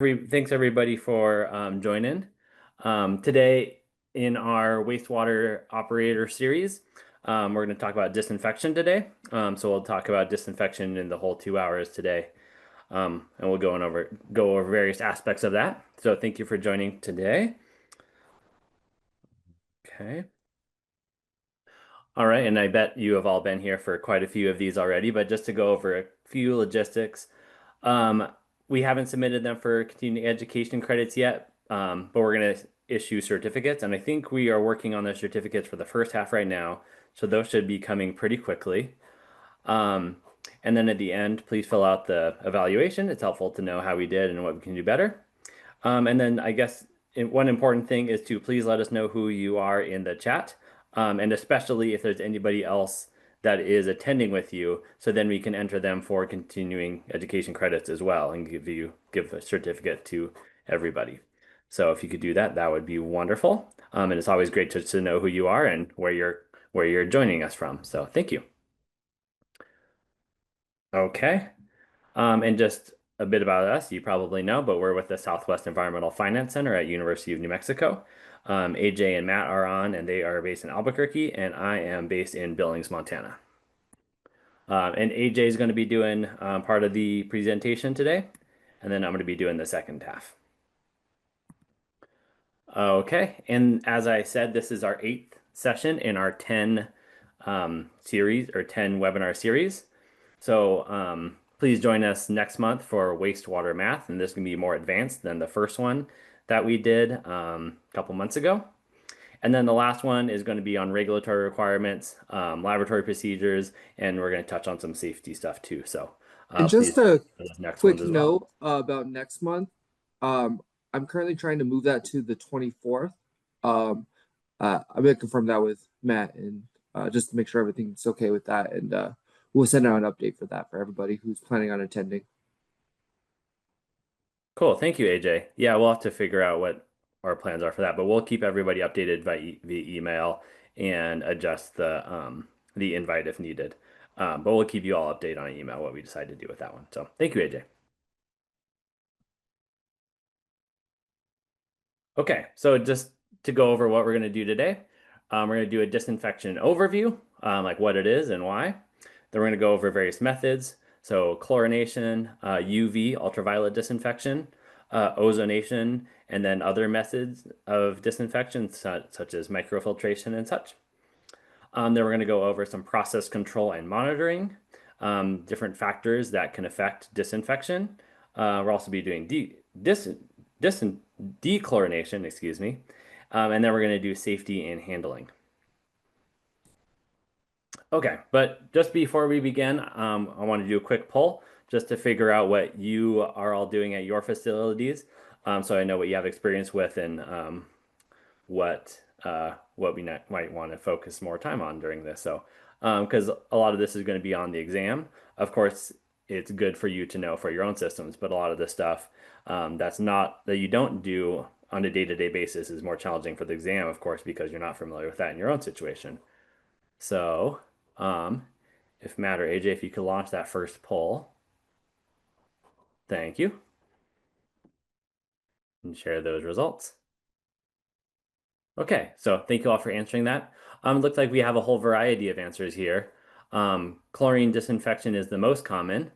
Thanks everybody for joining. Today in our wastewater operator series, we're going to talk about disinfection today. So we'll talk about disinfection in the whole 2 hours today, and we'll go over various aspects of that. So thank you for joining today. Okay. All right, and I bet you have all been here for quite a few of these already, but just to go over a few logistics. Um, we haven't submitted them for continuing education credits yet, but we're going to issue certificates, and I think we are working on those certificates for the first half right now, so those should be coming pretty quickly. Um, and then at the end, please fill out the evaluation. It's helpful to know how we did and what we can do better. And then I guess one important thing is to please let us know who you are in the chat, and especially if there's anybody else that is attending with you, so then we can enter them for continuing education credits as well and give a certificate to everybody. So if you could do that, that would be wonderful. And it's always great to know who you are and where you're joining us from. So thank you. Okay. And just a bit about us, you probably know, but we're with the Southwest Environmental Finance Center at University of New Mexico. AJ and Matt are on, and they are based in Albuquerque, and I am based in Billings, Montana. And AJ is going to be doing part of the presentation today, and then I'm going to be doing the second half. Okay, and as I said, this is our 8th session in our 10 series or 10 webinar series. So please join us next month for wastewater math, and this can be more advanced than the first one that we did a couple months ago. And then the last one is going to be on regulatory requirements, laboratory procedures, and we're going to touch on some safety stuff too. So And please just a for those next ones quick as well. note about next month. I'm currently trying to move that to the 24th. I'm gonna confirm that with Matt and just to make sure everything's okay with that. And we'll send out an update for that for everybody who's planning on attending. Cool. Thank you, AJ. Yeah, we'll have to figure out what our plans are for that, but we'll keep everybody updated via email and adjust the invite if needed. But we'll keep you all updated on email what we decide to do with that one. So thank you, AJ. Okay, so just to go over what we're going to do today, we're going to do a disinfection overview, like what it is and why. Then we're going to go over various methods. So chlorination, UV, ultraviolet disinfection, ozonation, and then other methods of disinfection such as microfiltration and such. Then we're going to go over some process control and monitoring, different factors that can affect disinfection. We'll also be doing dechlorination, excuse me. And then we're going to do safety and handling. Okay, but just before we begin, I want to do a quick poll just to figure out what you are all doing at your facilities, so I know what you have experience with and what we might want to focus more time on during this. So, because a lot of this is going to be on the exam. Of course, it's good for you to know for your own systems, but a lot of this stuff that you don't do on a day-to-day basis is more challenging for the exam, of course, because you're not familiar with that in your own situation. So, if Matt or AJ, if you could launch that first poll, thank you, and share those results. Okay, so thank you all for answering that. It looks like we have a whole variety of answers here. Chlorine disinfection is the most common,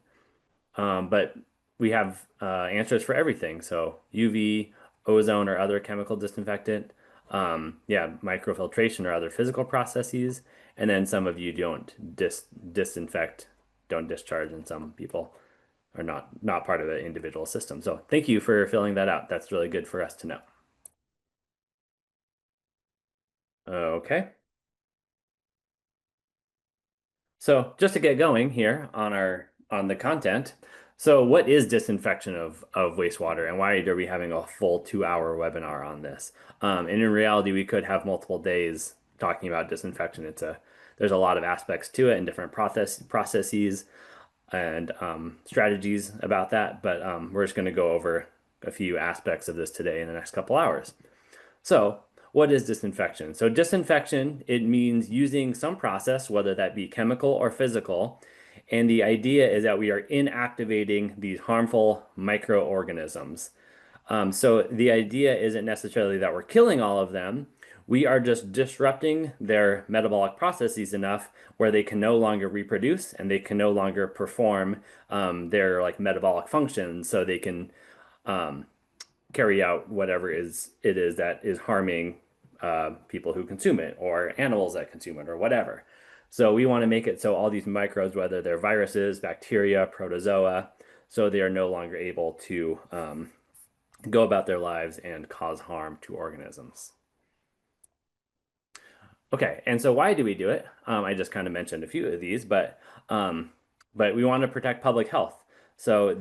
but we have answers for everything. So UV, ozone, or other chemical disinfectant. Yeah, microfiltration or other physical processes. And then some of you don't disinfect, don't discharge, and some people are not part of an individual system. So thank you for filling that out. That's really good for us to know. Okay. So just to get going here on the content. So what is disinfection of wastewater and why are we having a full 2 hour webinar on this? And in reality, we could have multiple days talking about disinfection. There's a lot of aspects to it and different processes and strategies about that, but we're just going to go over a few aspects of this today in the next couple hours. So, what is disinfection? So, disinfection, it means using some process, whether that be chemical or physical, and the idea is that we are inactivating these harmful microorganisms. So the idea isn't necessarily that we're killing all of them. We are just disrupting their metabolic processes enough where they can no longer reproduce and they can no longer perform their like metabolic functions, so they can um, carry out whatever it is that is harming people who consume it or animals that consume it or whatever. So we want to make it so all these microbes, whether they're viruses, bacteria, protozoa, so they are no longer able to go about their lives and cause harm to organisms. Okay, and so why do we do it? I just kind of mentioned a few of these, um, but we want to protect public health. So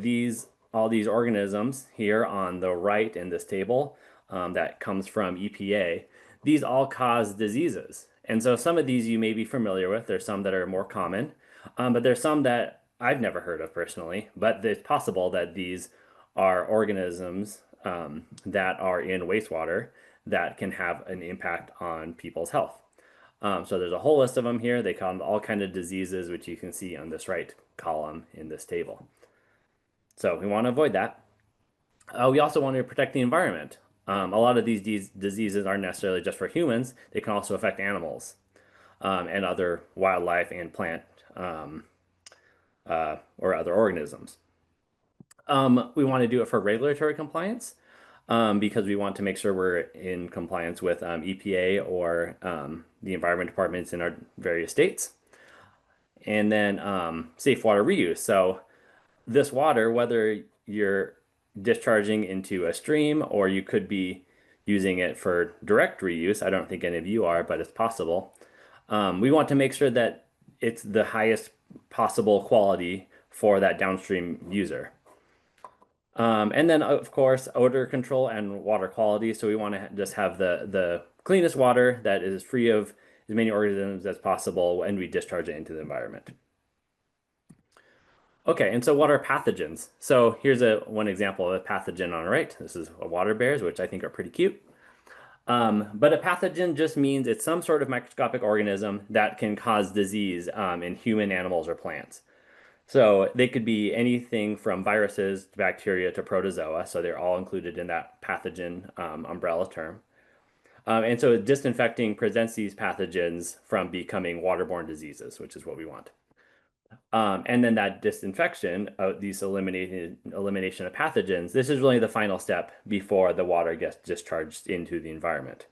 all these organisms here on the right in this table that comes from EPA, these all cause diseases. And so some of these you may be familiar with. There's some that are more common, but there's some that I've never heard of personally. But it's possible that these are organisms that are in wastewater that can have an impact on people's health. So there's a whole list of them here. They call them all kind of diseases, which you can see on this right column in this table. So we want to avoid that. We also want to protect the environment. A lot of these diseases aren't necessarily just for humans. They can also affect animals and other wildlife and plant um, or other organisms. We want to do it for regulatory compliance because we want to make sure we're in compliance with EPA or the environment departments in our various states. And then safe water reuse. So this water, whether you're discharging into a stream or you could be using it for direct reuse, I don't think any of you are, but it's possible. We want to make sure that it's the highest possible quality for that downstream user. And then, of course, odor control and water quality. So we want to just have the cleanest water that is free of as many organisms as possible when we discharge it into the environment. Okay, and so what are pathogens? So here's one example of a pathogen on the right. This is water bears, which I think are pretty cute. But a pathogen just means it's some sort of microscopic organism that can cause disease in human animals or plants. So they could be anything from viruses to bacteria to protozoa. So they're all included in that pathogen umbrella term. And so disinfecting prevents these pathogens from becoming waterborne diseases, which is what we want. And then that disinfection, these elimination of pathogens, this is really the final step before the water gets discharged into the environment.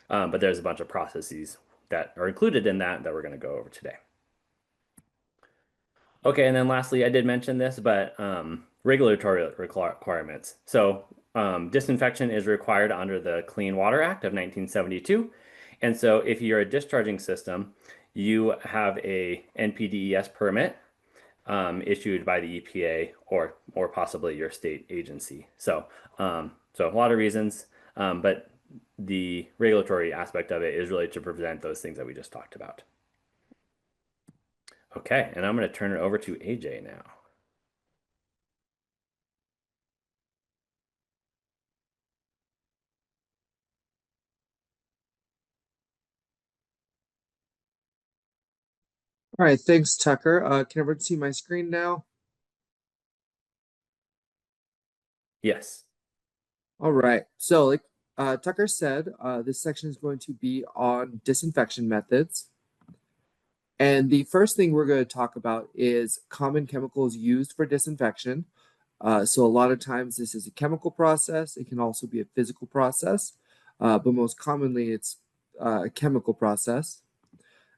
But there's a bunch of processes that are included in that we're going to go over today. Okay, and then lastly, I did mention this, but regulatory requirements. So disinfection is required under the Clean Water Act of 1972. And so if you're a discharging system, you have a NPDES permit issued by the EPA or possibly your state agency. So a lot of reasons, but the regulatory aspect of it is really to prevent those things that we just talked about. Okay, and I'm going to turn it over to AJ now. All right, thanks, Tucker. Can everyone see my screen now? Yes. All right. So, like Tucker said, this section is going to be on disinfection methods. And the first thing we're going to talk about is common chemicals used for disinfection. So, a lot of times this is a chemical process. It can also be a physical process, but most commonly it's a chemical process.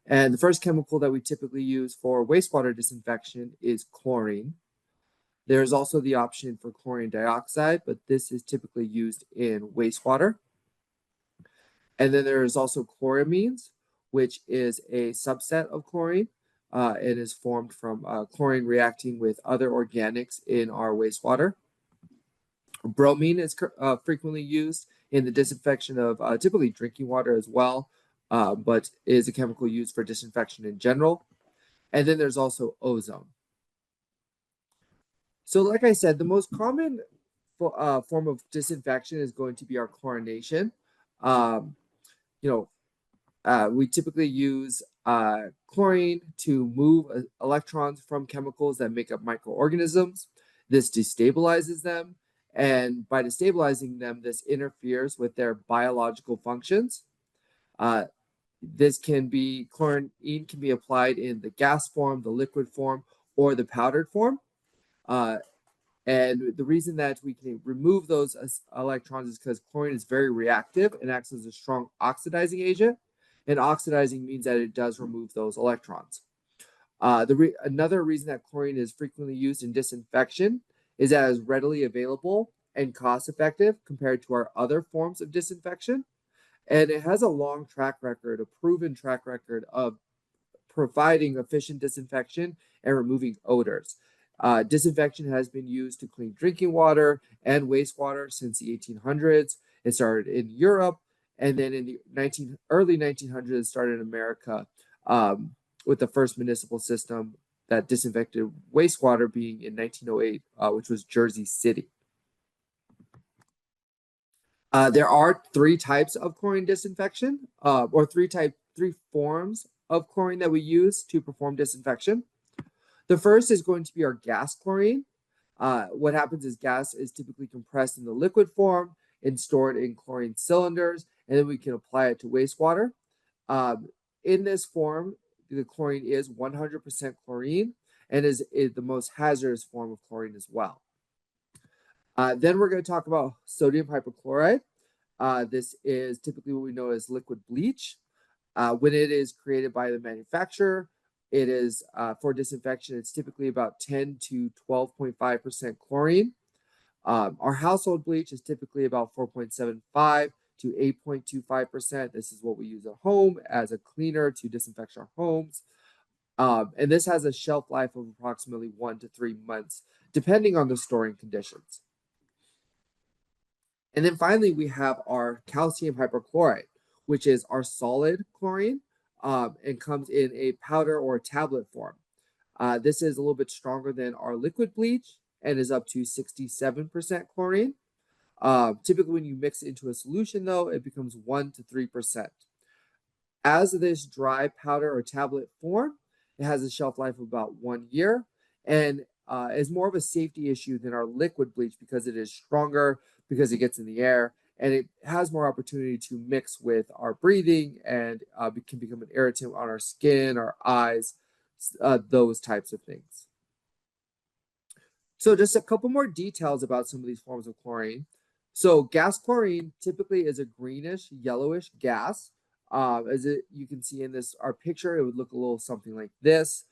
And the first chemical that we typically use for wastewater disinfection is chlorine. There's also the option for chlorine dioxide, but this is typically used in wastewater. And then there is also chloramines, which is a subset of chlorine. It is formed from chlorine reacting with other organics in our wastewater. Bromine is frequently used in the disinfection of typically drinking water as well, but is a chemical used for disinfection in general. And then there's also ozone. So, like I said, the most common form of disinfection is going to be our chlorination. Um, you know, we typically use chlorine to move electrons from chemicals that make up microorganisms. This destabilizes them, And by destabilizing them, this interferes with their biological functions. Uh, this can be chlorine can be applied in the gas form, the liquid form, or the powdered form. Uh, and the reason that we can remove those electrons is because chlorine is very reactive and acts as a strong oxidizing agent. And oxidizing means that it does remove those electrons. Another reason that chlorine is frequently used in disinfection is that it is readily available and cost effective compared to our other forms of disinfection. And it has a long track record, a proven track record of providing efficient disinfection and removing odors. Disinfection has been used to clean drinking water and wastewater since the 1800s. It started in Europe, and then in the early 1900s, it started in America with the first municipal system that disinfected wastewater being in 1908, which was Jersey City. There are three types of chlorine disinfection, or three forms of chlorine that we use to perform disinfection. The first is going to be our gas chlorine. What happens is gas is typically compressed in the liquid form and stored in chlorine cylinders, and then we can apply it to wastewater. In this form, the chlorine is 100% chlorine and is the most hazardous form of chlorine as well. Then we're going to talk about sodium hypochlorite. This is typically what we know as liquid bleach. When it is created by the manufacturer, it is for disinfection, it's typically about 10 to 12.5% chlorine. Our household bleach is typically about 4.75 to 8.25%. This is what we use at home as a cleaner to disinfect our homes. And this has a shelf life of approximately 1 to 3 months, depending on the storing conditions. And then finally, we have our calcium hypochlorite, which is our solid chlorine and comes in a powder or a tablet form. This is a little bit stronger than our liquid bleach and is up to 67% chlorine. Typically, when you mix it into a solution, though, it becomes 1 to 3%. As this dry powder or tablet form, it has a shelf life of about 1 year and is more of a safety issue than our liquid bleach because it is stronger, because it gets in the air, and it has more opportunity to mix with our breathing and can become an irritant on our skin, our eyes, those types of things. So just a couple more details about some of these forms of chlorine. So gas chlorine typically is a greenish, yellowish gas. You can see in our picture, it would look a little something like this.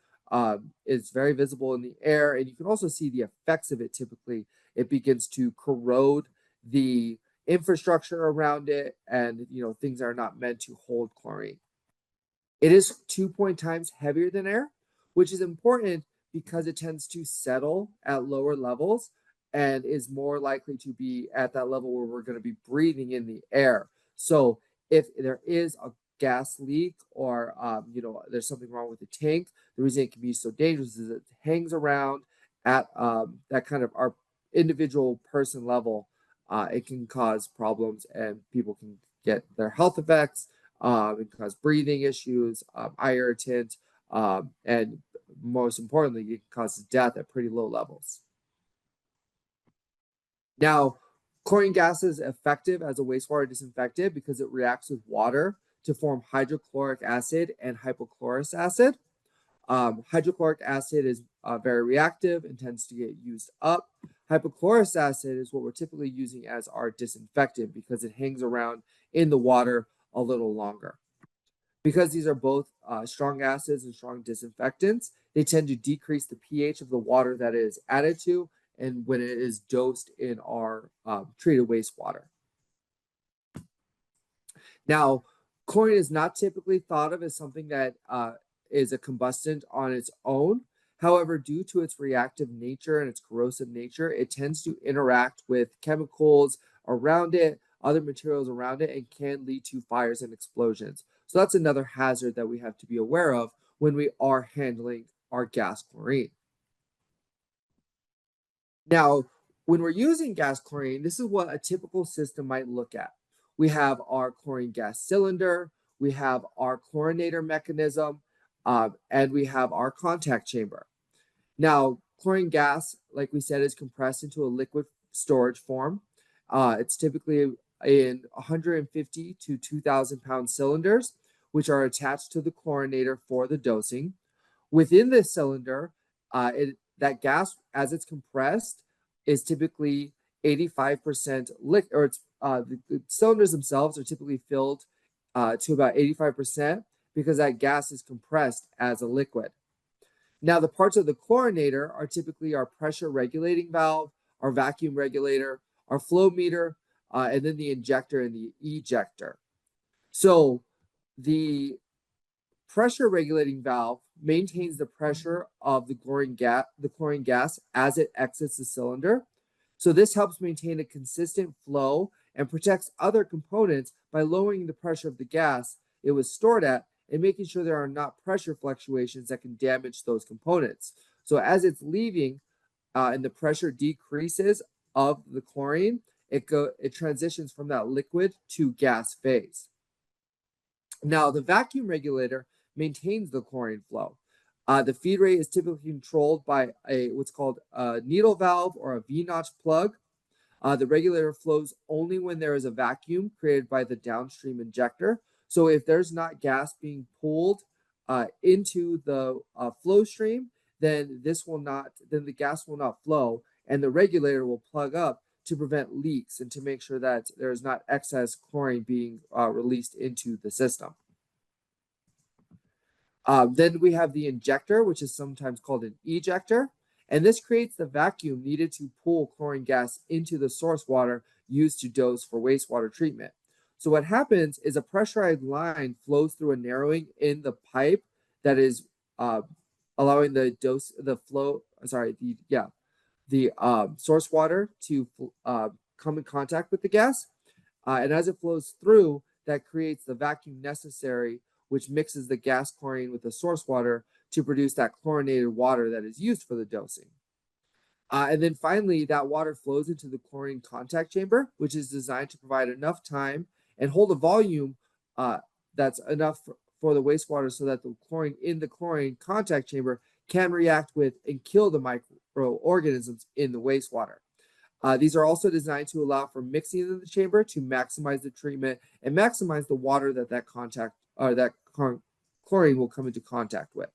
It's very visible in the air, and you can also see the effects of it. Typically, it begins to corrode the infrastructure around it, and things are not meant to hold chlorine. It is 2 times heavier than air, which is important because it tends to settle at lower levels and is more likely to be at that level where we're going to be breathing in the air. So if there is a gas leak or there's something wrong with the tank, the reason it can be so dangerous is it hangs around at that kind of our individual person level. It can cause problems and people can get their health effects. It can cause breathing issues, eye irritant, and most importantly, it causes death at pretty low levels. Now, chlorine gas is effective as a wastewater disinfectant because it reacts with water to form hydrochloric acid and hypochlorous acid. Hydrochloric acid is very reactive and tends to get used up. Hypochlorous acid is what we're typically using as our disinfectant because it hangs around in the water a little longer. Because these are both strong acids and strong disinfectants, they tend to decrease the pH of the water that it is added to and when it is dosed in our treated wastewater. Now, chlorine is not typically thought of as something that is a combustant on its own. However, due to its reactive nature and its corrosive nature, it tends to interact with chemicals around it, other materials around it, and can lead to fires and explosions. So that's another hazard that we have to be aware of when we are handling our gas chlorine. Now, when we're using gas chlorine, this is what a typical system might look at. We have our chlorine gas cylinder, we have our chlorinator mechanism, and we have our contact chamber. Now, chlorine gas, like we said, is compressed into a liquid storage form. It's typically in 150 to 2,000 pound cylinders, which are attached to the chlorinator for the dosing. Within this cylinder, that gas, as it's compressed, is typically 85% liquid, or the cylinders themselves are typically filled to about 85% because that gas is compressed as a liquid. Now, the parts of the chlorinator are typically our pressure regulating valve, our vacuum regulator, our flow meter, and then the injector and the ejector. So the pressure regulating valve maintains the pressure of the chlorine gas as it exits the cylinder. So this helps maintain a consistent flow and protects other components by lowering the pressure of the gas it was stored at and making sure there are not pressure fluctuations that can damage those components. So as it's leaving and the pressure decreases of the chlorine, it transitions from that liquid to gas phase. Now, the vacuum regulator maintains the chlorine flow. The feed rate is typically controlled by what's called a needle valve or a V-notch plug. The regulator flows only when there is a vacuum created by the downstream injector. So if there's not gas being pulled into the flow stream, then the gas will not flow, and the regulator will plug up to prevent leaks and to make sure that there is not excess chlorine being released into the system. Then we have the injector, which is sometimes called an ejector, and this creates the vacuum needed to pull chlorine gas into the source water used to dose for wastewater treatment. So what happens is a pressurized line flows through a narrowing in the pipe that is allowing the source water to come in contact with the gas. And as it flows through, that creates the vacuum necessary, which mixes the gas chlorine with the source water to produce that chlorinated water that is used for the dosing. And then finally, that water flows into the chlorine contact chamber, which is designed to provide enough time and hold a volume that's enough for the wastewater so that the chlorine in the chlorine contact chamber can react with and kill the microorganisms in the wastewater. These are also designed to allow for mixing in the chamber to maximize the treatment and maximize the water that chlorine will come into contact with.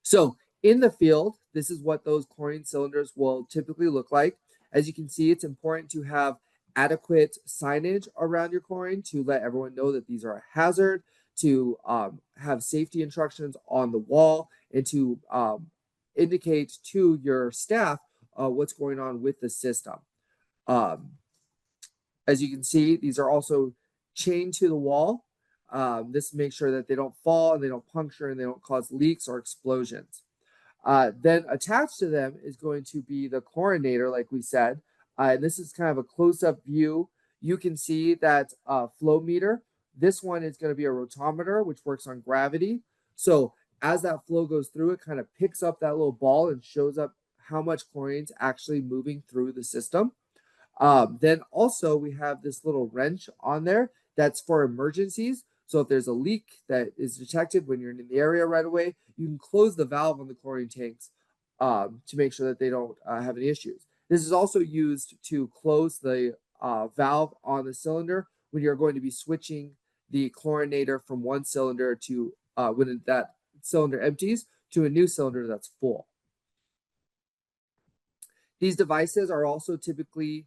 So in the field, this is what those chlorine cylinders will typically look like. As you can see, it's important to have adequate signage around your chlorine to let everyone know that these are a hazard, to have safety instructions on the wall, and to indicate to your staff what's going on with the system. As you can see, these are also chained to the wall. This makes sure that they don't fall and they don't puncture and they don't cause leaks or explosions. Then attached to them is going to be the chlorinator, like we said. And this is kind of a close-up view. You can see that flow meter. This one is going to be a rotometer, which works on gravity. So as that flow goes through, it kind of picks up that little ball and shows up how much chlorine is actually moving through the system. Then also we have this little wrench on there that's for emergencies. So if there's a leak that is detected when you're in the area right away, you can close the valve on the chlorine tanks to make sure that they don't have any issues. This is also used to close the valve on the cylinder when you're going to be switching the chlorinator from one cylinder to when that cylinder empties to a new cylinder that's full. These devices are also typically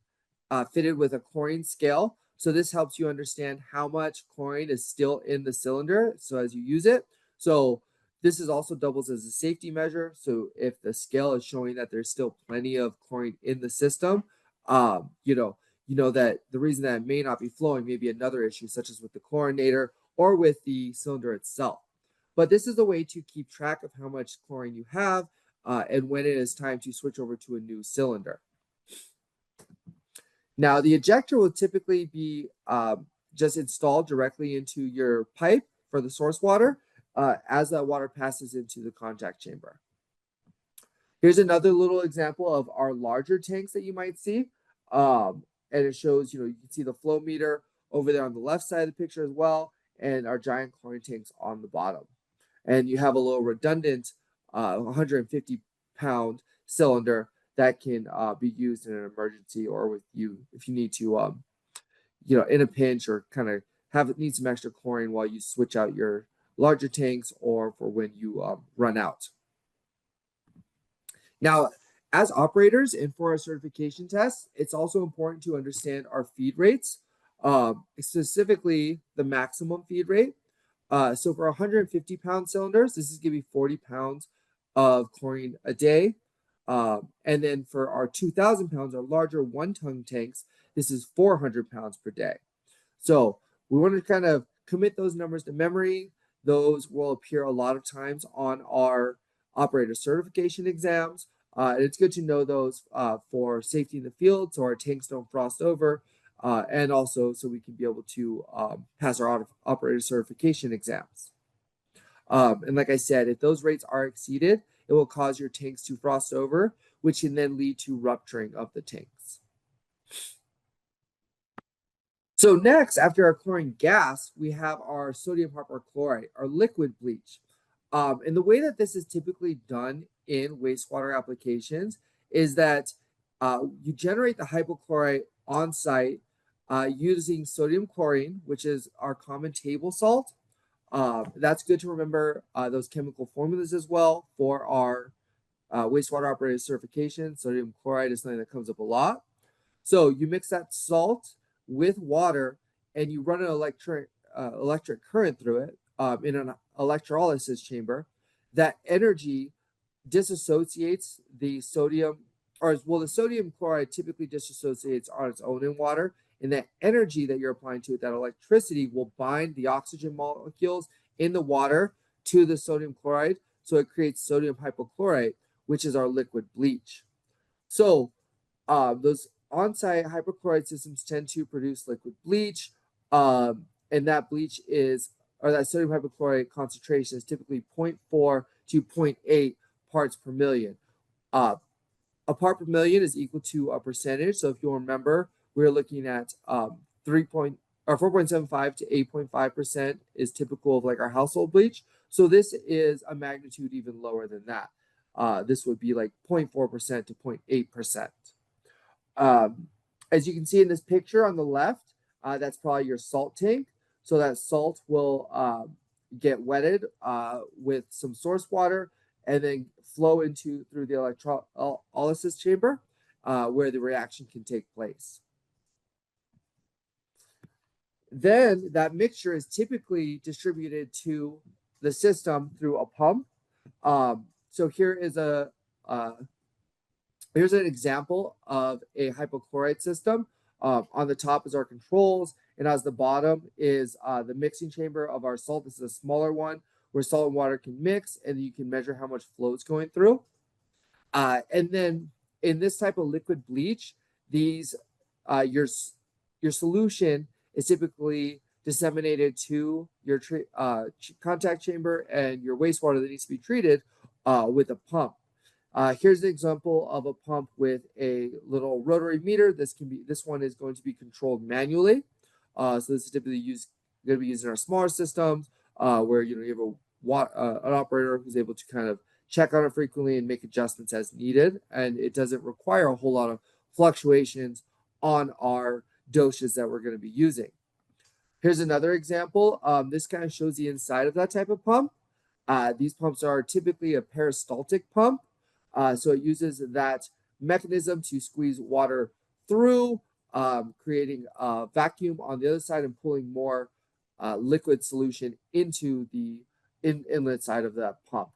fitted with a chlorine scale. So this helps you understand how much chlorine is still in the cylinder. So as you use it, so this is also doubles as a safety measure. So if the scale is showing that there's still plenty of chlorine in the system, you know that the reason that it may not be flowing may be another issue, such as with the chlorinator or with the cylinder itself. But this is a way to keep track of how much chlorine you have and when it is time to switch over to a new cylinder. Now, the ejector will typically be just installed directly into your pipe for the source water as that water passes into the contact chamber. Here's another little example of our larger tanks that you might see. And it shows, you can see the flow meter over there on the left side of the picture as well, and our giant chlorine tanks on the bottom. And you have a little redundant 150-pound cylinder that can be used in an emergency or with you if you need to, in a pinch or kind of need some extra chlorine while you switch out your larger tanks or for when you run out. Now, as operators and for our certification tests, it's also important to understand our feed rates, specifically the maximum feed rate. So for 150-pound cylinders, this is going to be 40 pounds of chlorine a day. And then for our 2,000 pounds, our larger 1-ton tanks, this is 400 pounds per day. So we want to kind of commit those numbers to memory. Those will appear a lot of times on our operator certification exams. And it's good to know those for safety in the field so our tanks don't frost over, and also so we can be able to pass our operator certification exams. And like I said, if those rates are exceeded, it will cause your tanks to frost over, which can then lead to rupturing of the tanks. So next, after our chlorine gas, we have our sodium hypochlorite, our liquid bleach. And the way that this is typically done in wastewater applications is that you generate the hypochlorite on site using sodium chlorine, which is our common table salt. That's good to remember those chemical formulas as well for our wastewater operator certification. Sodium chloride is something that comes up a lot. So you mix that salt with water and you run an electric current through it in an electrolysis chamber. That energy disassociates the sodium, the sodium chloride typically disassociates on its own in water, and that energy that you're applying to it, that electricity, will bind the oxygen molecules in the water to the sodium chloride, so it creates sodium hypochlorite, which is our liquid bleach. So those on-site hypochlorite systems tend to produce liquid bleach, and that bleach that sodium hypochlorite concentration is typically 0.4 to 0.8 parts per million. A part per million is equal to a percentage. So if you'll remember, we're looking at 4.75 to 8.5% is typical of like our household bleach. So this is a magnitude even lower than that. This would be like 0.4% to 0.8%. As you can see in this picture on the left, that's probably your salt tank. So that salt will get wetted with some source water and then flow through the electrolysis chamber where the reaction can take place. Then that mixture is typically distributed to the system through a pump. So here's an example of a hypochlorite system. On the top is our controls, and as the bottom is the mixing chamber of our salt. This is a smaller one where salt and water can mix, and you can measure how much flow is going through. And then in this type of liquid bleach, your solution is typically disseminated to your contact chamber and your wastewater that needs to be treated with a pump. Here's an example of a pump with a little rotary meter. This one is going to be controlled manually. So this is typically going to be used in our smaller systems where you have an operator who's able to kind of check on it frequently and make adjustments as needed, and it doesn't require a whole lot of fluctuations on our doses that we're going to be using. Here's another example. This kind of shows the inside of that type of pump. These pumps are typically a peristaltic pump. So it uses that mechanism to squeeze water through, creating a vacuum on the other side and pulling more liquid solution into the inlet side of that pump.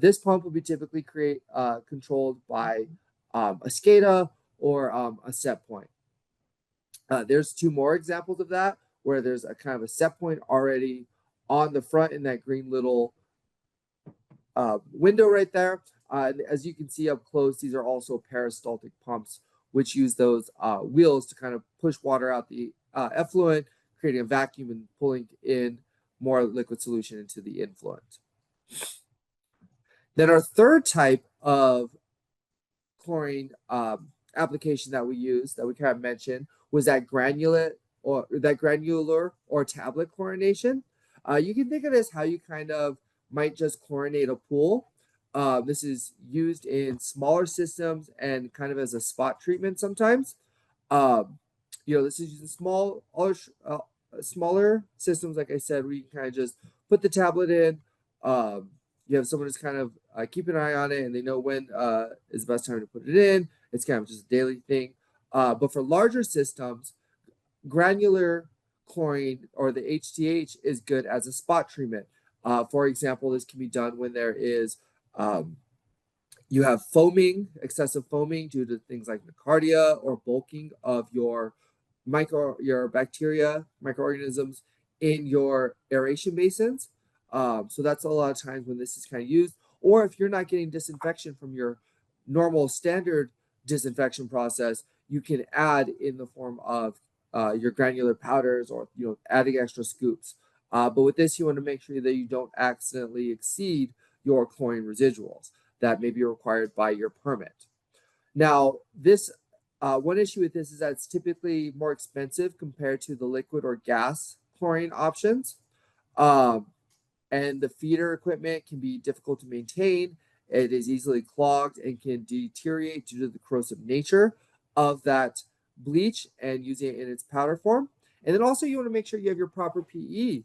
This pump will be typically controlled by a SCADA or a set point. There's two more examples of that where there's a kind of a set point already on the front in that green little window right there. As you can see up close, these are also peristaltic pumps, which use those wheels to kind of push water out the effluent, creating a vacuum and pulling in more liquid solution into the influent. Then our third type of chlorine application that we used, that we kind of mentioned, was that granular or tablet chlorination. You can think of it as how you kind of might just chlorinate a pool. This is used in smaller systems and kind of as a spot treatment sometimes. Um, this is used in smaller systems, like I said, where you can kind of just put the tablet in. Um, you have someone who's kind of keep an eye on it, and they know when is the best time to put it in. It's kind of just a daily thing. But for larger systems, granular chlorine or the HTH is good as a spot treatment. For example, this can be done when there is um, you have foaming, excessive foaming due to things like nocardia or bulking of your bacteria, microorganisms in your aeration basins. So that's a lot of times when this is kind of used. Or if you're not getting disinfection from your normal standard disinfection process, you can add in the form of your granular powders or adding extra scoops. But with this, you want to make sure that you don't accidentally exceed your chlorine residuals that may be required by your permit. Now, this one issue with this is that it's typically more expensive compared to the liquid or gas chlorine options. Um, and the feeder equipment can be difficult to maintain. It is easily clogged and can deteriorate due to the corrosive nature of that bleach and using it in its powder form. And then also you want to make sure you have your proper PE.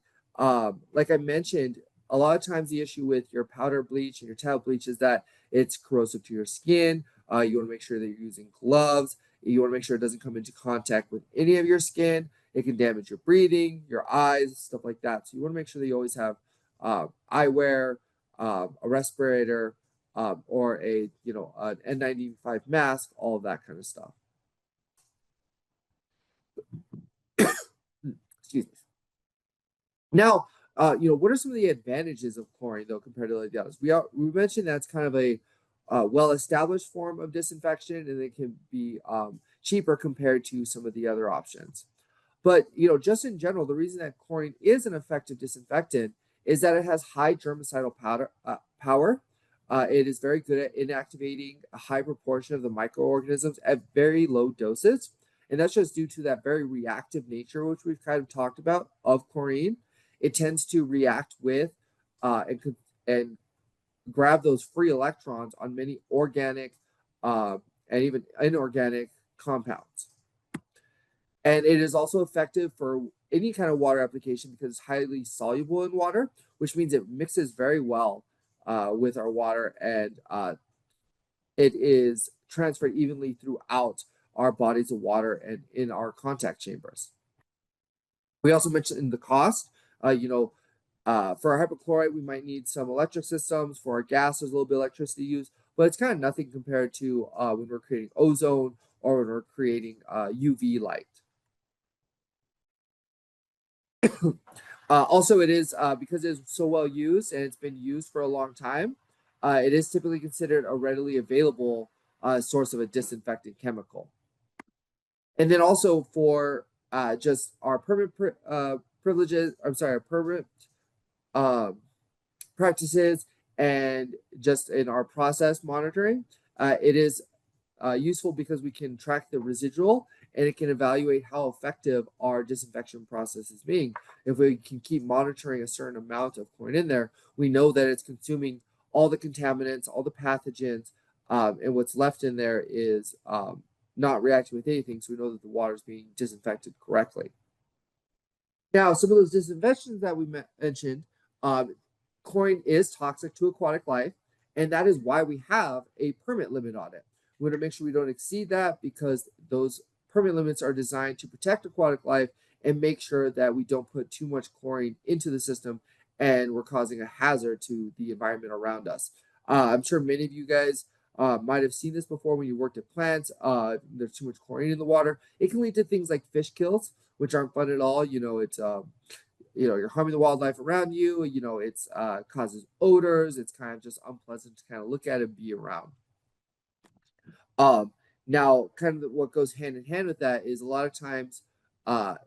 Like I mentioned, a lot of times the issue with your powder bleach and your tablet bleach is that it's corrosive to your skin. You want to make sure that you're using gloves. You want to make sure it doesn't come into contact with any of your skin. It can damage your breathing, your eyes, stuff like that. So you want to make sure that you always have eyewear, a respirator, or an N95 mask, all of that kind of stuff. Excuse me. Now, what are some of the advantages of chlorine though compared to like the others? We mentioned that's kind of a well-established form of disinfection, and it can be cheaper compared to some of the other options. But just in general, the reason that chlorine is an effective disinfectant is that it has high germicidal power. It is very good at inactivating a high proportion of the microorganisms at very low doses. And that's just due to that very reactive nature, which we've kind of talked about of chlorine. It tends to react with and grab those free electrons on many organic and even inorganic compounds. And it is also effective for any kind of water application because it's highly soluble in water, which means it mixes very well with our water and it is transferred evenly throughout our bodies of water and in our contact chambers. We also mentioned the cost. For our hypochlorite, we might need some electric systems. For our gas, there's a little bit of electricity used, but it's kind of nothing compared to when we're creating ozone or when we're creating UV light. Also, it is because it's so well used and it's been used for a long time. It is typically considered a readily available source of a disinfectant chemical. And then also for just our permit privileges, I'm sorry, our permit practices, and just in our process monitoring, it is useful because we can track the residual and it can evaluate how effective our disinfection process is being. If we can keep monitoring a certain amount of chlorine in there, we know that it's consuming all the contaminants, all the pathogens, and what's left in there is not reacting with anything. So we know that the water is being disinfected correctly. Now, some of those disinfections that we mentioned, chlorine is toxic to aquatic life, and that is why we have a permit limit on it. We want to make sure we don't exceed that because those permit limits are designed to protect aquatic life and make sure that we don't put too much chlorine into the system and we're causing a hazard to the environment around us. I'm sure many of you guys might have seen this before when you worked at plants. There's too much chlorine in the water. It can lead to things like fish kills, which aren't fun at all. It's you're harming the wildlife around you. It's causes odors. It's kind of just unpleasant to kind of look at and be around. Now, kind of what goes hand in hand with that is a lot of times,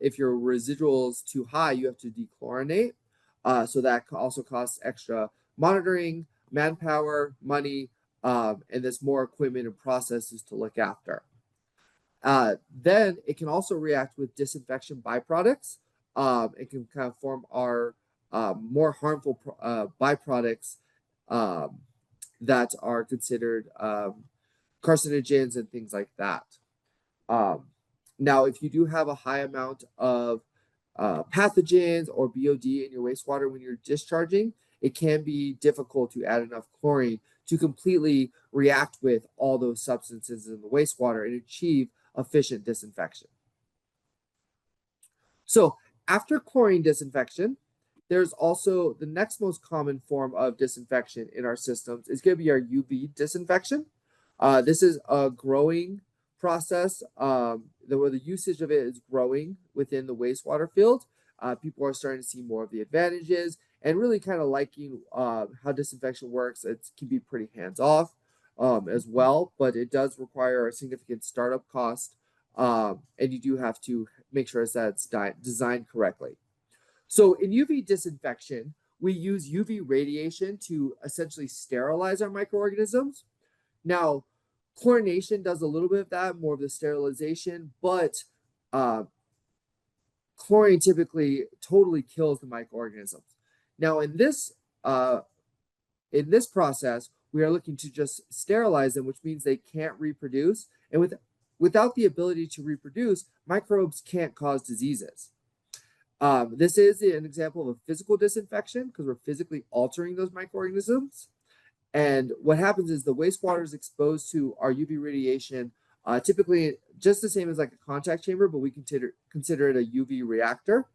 if your residual is too high, you have to dechlorinate. So that also costs extra monitoring, manpower, money, and there's more equipment and processes to look after. Then it can also react with disinfection byproducts. It can kind of form our more harmful byproducts that are considered carcinogens and things like that. Um, Now, if you do have a high amount of pathogens or BOD in your wastewater when you're discharging, it can be difficult to add enough chlorine to completely react with all those substances in the wastewater and achieve efficient disinfection. So, after chlorine disinfection, there's also the next most common form of disinfection in our systems is going to be our UV disinfection. This is a growing process where the usage of it is growing within the wastewater field. People are starting to see more of the advantages and really kind of liking how disinfection works. It can be pretty hands off as well, but it does require a significant startup cost. And you do have to make sure that it's designed correctly. So in UV disinfection, we use UV radiation to essentially sterilize our microorganisms. Now, chlorination does a little bit of that, more of the sterilization, but uh, chlorine typically totally kills the microorganisms. Now, in this process, we are looking to just sterilize them, which means they can't reproduce. And without the ability to reproduce, microbes can't cause diseases. This is an example of a physical disinfection because we're physically altering those microorganisms. And what happens is the wastewater is exposed to our UV radiation, typically just the same as like a contact chamber, but we consider it a UV reactor.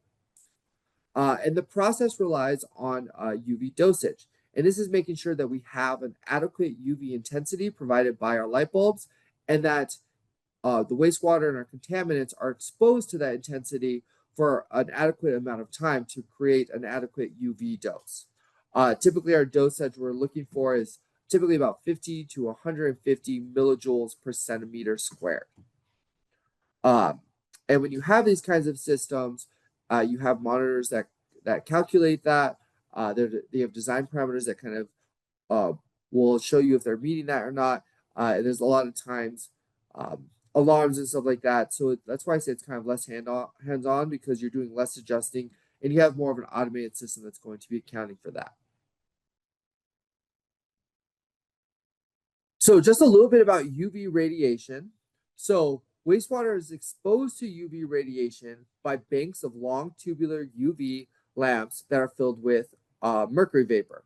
And the process relies on UV dosage. And this is making sure that we have an adequate UV intensity provided by our light bulbs and that the wastewater and our contaminants are exposed to that intensity for an adequate amount of time to create an adequate UV dose. Typically, our dose that we're looking for is typically about 50 to 150 millijoules per centimeter squared. Um, and when you have these kinds of systems, you have monitors that calculate that. They have design parameters that kind of will show you if they're meeting that or not. And there's a lot of times alarms and stuff like that. So that's why I say it's kind of less hands on because you're doing less adjusting and you have more of an automated system that's going to be accounting for that. So just a little bit about UV radiation. So wastewater is exposed to UV radiation by banks of long tubular UV lamps that are filled with mercury vapor.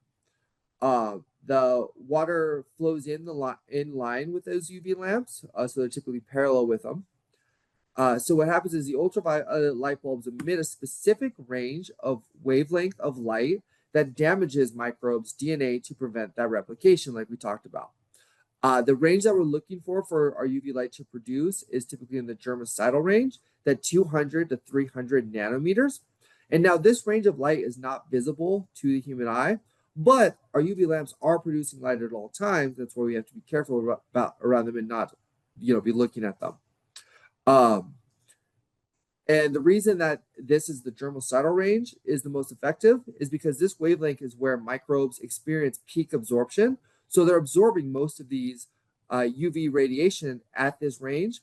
The water flows in line with those UV lamps, so they're typically parallel with them. So what happens is the ultraviolet light bulbs emit a specific range of wavelength of light that damages microbes' DNA to prevent that replication, like we talked about. The range that we're looking for our UV light to produce is typically in the germicidal range, that 200 to 300 nanometers. And now this range of light is not visible to the human eye, but our UV lamps are producing light at all times. That's why we have to be careful around them and not, be looking at them. And the reason that this is the germicidal range is the most effective is because this wavelength is where microbes experience peak absorption. So they're absorbing most of these UV radiation at this range.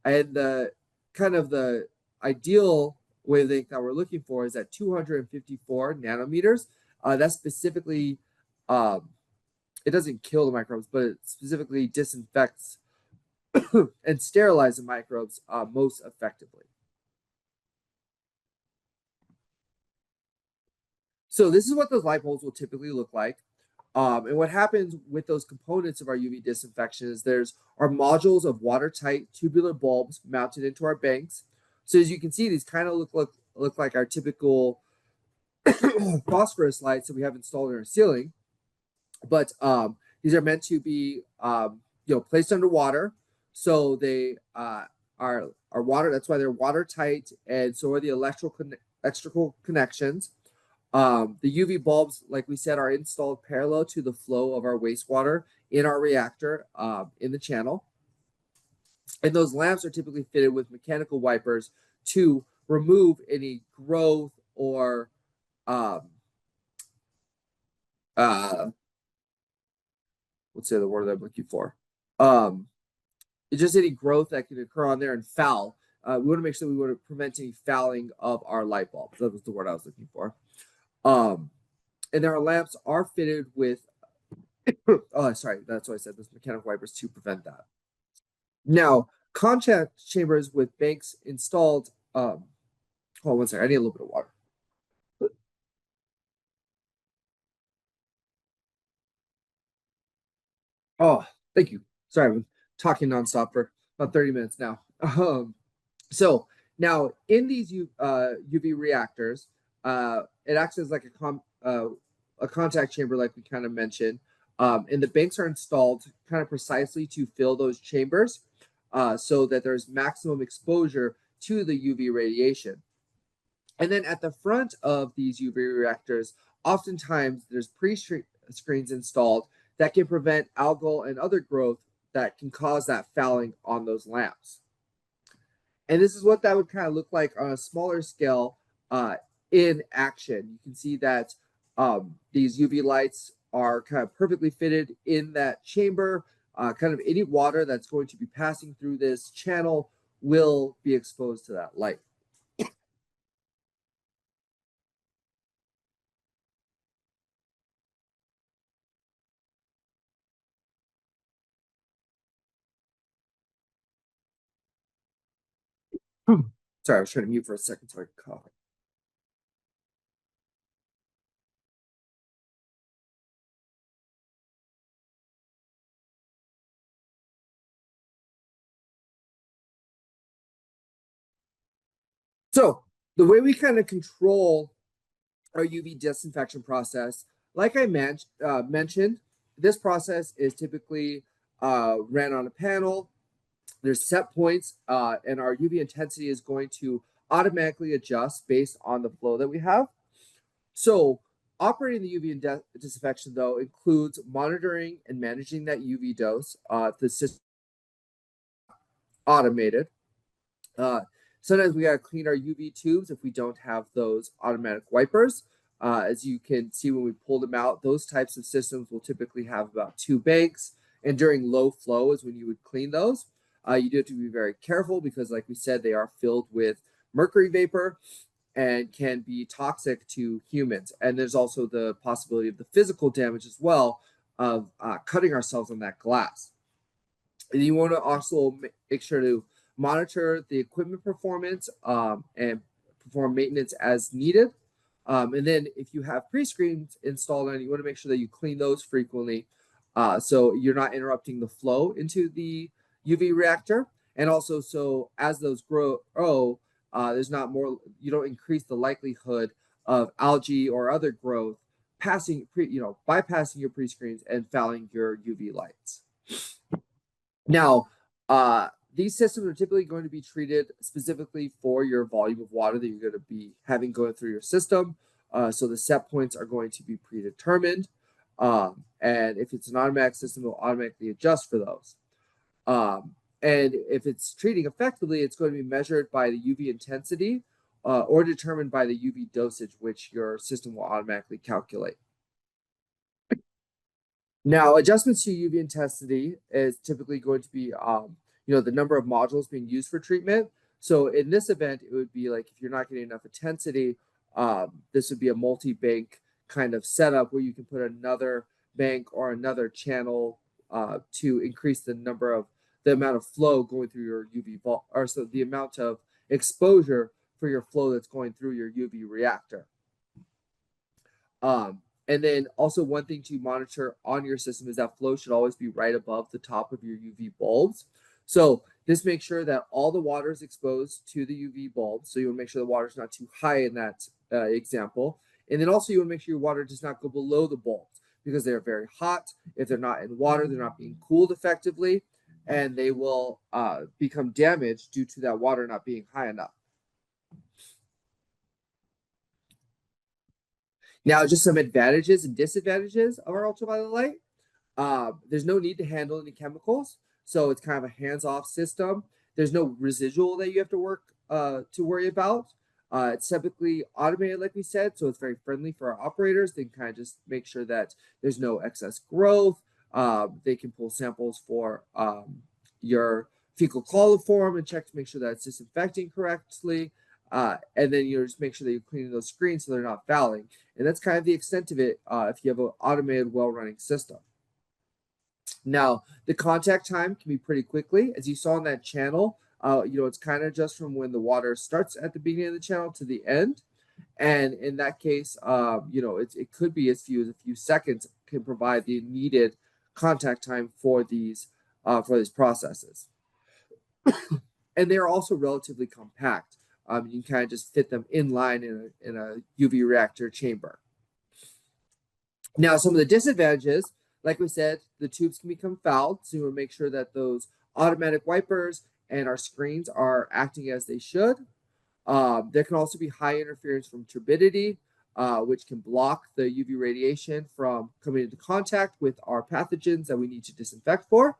And the kind of the ideal wavelength that we're looking for is at 254 nanometers. That specifically, it doesn't kill the microbes, but it specifically disinfects and sterilizes the microbes most effectively. So this is what those light bulbs will typically look like. And what happens with those components of our UV disinfection is there's our modules of watertight tubular bulbs mounted into our banks. So as you can see, these kind of look like our typical phosphorus lights that we have installed in our ceiling. But these are meant to be placed underwater. So they are water. That's why they're watertight, and so are the electrical connections. The UV bulbs, like we said, are installed parallel to the flow of our wastewater in our reactor in the channel. And those lamps are typically fitted with mechanical wipers to remove any growth or let's say the word that I'm looking for. It's just any growth that can occur on there and foul. We want to make sure we want to prevent any fouling of our light bulbs. That was the word I was looking for. And our lamps are fitted with Oh, sorry, that's what I said. Those mechanical wipers to prevent that. Now, contact chambers with banks installed. Hold on one second. I need a little bit of water. Oh, thank you. Sorry, I've been talking nonstop for about 30 minutes now. So now in these UV reactors, it acts as like a contact chamber, like we kind of mentioned, and the banks are installed kind of precisely to fill those chambers, so that there's maximum exposure to the UV radiation. And then at the front of these UV reactors, oftentimes there's pre-screens installed that can prevent algal and other growth that can cause that fouling on those lamps. And this is what that would kind of look like on a smaller scale in action. You can see that these UV lights are kind of perfectly fitted in that chamber. Kind of any water that's going to be passing through this channel will be exposed to that light. Sorry, I was trying to mute for a second so I could cough. So the way we kind of control our UV disinfection process, like I mentioned, this process is typically ran on a panel. There's set points, and our UV intensity is going to automatically adjust based on the flow that we have. So operating the UV disinfection, though, includes monitoring and managing that UV dose. The system automated. Uh, Sometimes we gotta clean our UV tubes if we don't have those automatic wipers. As you can see when we pull them out, those types of systems will typically have about two banks. And during low flow is when you would clean those. You do have to be very careful because, like we said, they are filled with mercury vapor and can be toxic to humans. And there's also the possibility of the physical damage as well of cutting ourselves on that glass. And you want to also make sure to monitor the equipment performance and perform maintenance as needed. And then if you have pre-screens installed on, you want to make sure that you clean those frequently, so you're not interrupting the flow into the UV reactor. And also, so as those grow, there's not more, you don't increase the likelihood of algae or other growth bypassing your pre-screens and fouling your UV lights. Now, these systems are typically going to be treated specifically for your volume of water that you're going to be having going through your system. So the set points are going to be predetermined. And if it's an automatic system, it'll automatically adjust for those. And if it's treating effectively, it's going to be measured by the UV intensity or determined by the UV dosage, which your system will automatically calculate. Now, adjustments to UV intensity is typically going to be, the number of modules being used for treatment. So in this event, it would be like if you're not getting enough intensity, this would be a multi-bank kind of setup where you can put another bank or another channel to increase the amount of flow going through your UV vault, or so the amount of exposure for your flow that's going through your UV reactor. And then also one thing to monitor on your system is that flow should always be right above the top of your UV bulbs. So this makes sure that all the water is exposed to the UV bulb. So you want to make sure the water is not too high in that example. And then also you want to make sure your water does not go below the bulbs because they're very hot. If they're not in water, they're not being cooled effectively, and they will become damaged due to that water not being high enough. Now, just some advantages and disadvantages of our ultraviolet light. There's no need to handle any chemicals, so it's kind of a hands-off system. There's no residual that you have to worry about. It's typically automated, like we said, so it's very friendly for our operators. They can kind of just make sure that there's no excess growth. They can pull samples for your fecal coliform and check to make sure that it's disinfecting correctly. And then just make sure that you're cleaning those screens so they're not fouling. And that's kind of the extent of it if you have an automated, well-running system. Now, the contact time can be pretty quickly, as you saw in that channel. It's kind of just from when the water starts at the beginning of the channel to the end. And in that case, it could be as few as a few seconds can provide the needed contact time for these processes. And they are also relatively compact. You can kind of just fit them in line in a UV reactor chamber. Now, some of the disadvantages, like we said, the tubes can become fouled, so you want to make sure that those automatic wipers and our screens are acting as they should. There can also be high interference from turbidity, which can block the UV radiation from coming into contact with our pathogens that we need to disinfect for.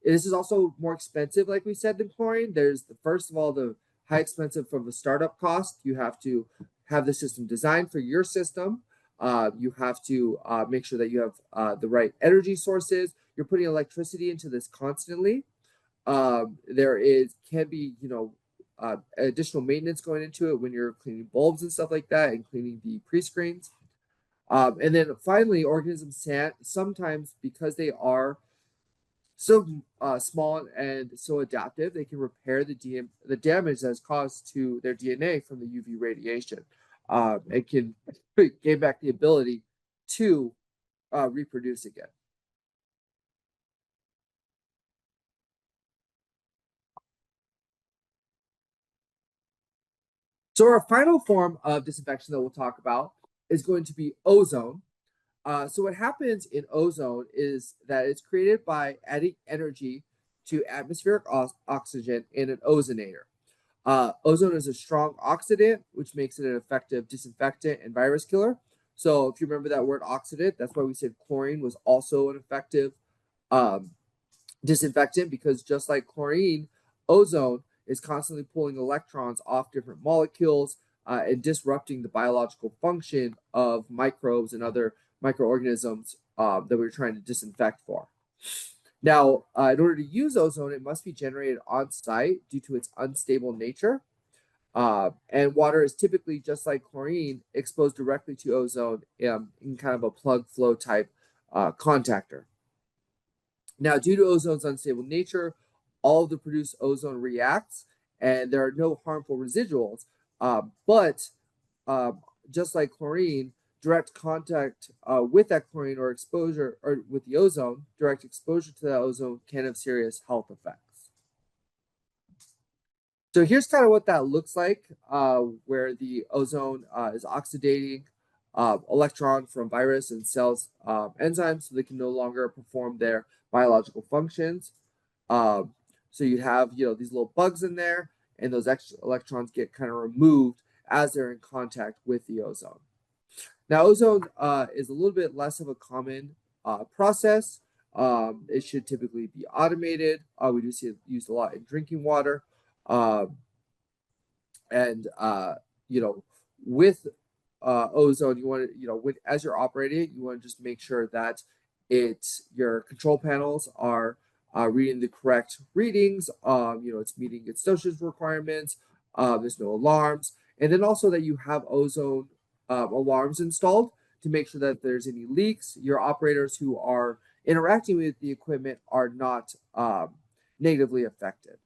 This is also more expensive, like we said, than chlorine. There's first of all the high expensive from the startup cost. You have to have the system designed for your system. You have to make sure that you have the right energy sources. You're putting electricity into this constantly. Can be additional maintenance going into it when you're cleaning bulbs and stuff like that, and cleaning the pre-screens. And then finally, organisms sometimes, because they are so small and so adaptive, they can repair the damage that's caused to their DNA from the UV radiation. It can gain back the ability to reproduce again. So our final form of disinfection that we'll talk about is going to be ozone. So what happens in ozone is that it's created by adding energy to atmospheric oxygen in an ozonator. Ozone is a strong oxidant, which makes it an effective disinfectant and virus killer. So if you remember that word oxidant, that's why we said chlorine was also an effective um, disinfectant, because just like chlorine, ozone is constantly pulling electrons off different molecules and disrupting the biological function of microbes and other microorganisms that we're trying to disinfect for. Now, in order to use ozone, it must be generated on site due to its unstable nature. And water is typically, just like chlorine, exposed directly to ozone in kind of a plug flow type contactor. Now, due to ozone's unstable nature, all of the produced ozone reacts, and there are no harmful residuals. But just like chlorine, direct contact with that chlorine or exposure or with the ozone, direct exposure to that ozone can have serious health effects. So here's kind of what that looks like, where the ozone is oxidating electron from virus and cells enzymes, so they can no longer perform their biological functions. Um, so you'd have these little bugs in there, and those extra electrons get kind of removed as they're in contact with the ozone. Now, ozone is a little bit less of a common process. It should typically be automated. We do see it used a lot in drinking water. Um, and with ozone, you want to, as you're operating, you want to just make sure that your control panels are reading the correct readings. It's meeting its dosage requirements. There's no alarms, and then also that you have ozone alarms installed to make sure that if there's any leaks, your operators who are interacting with the equipment are not negatively affected.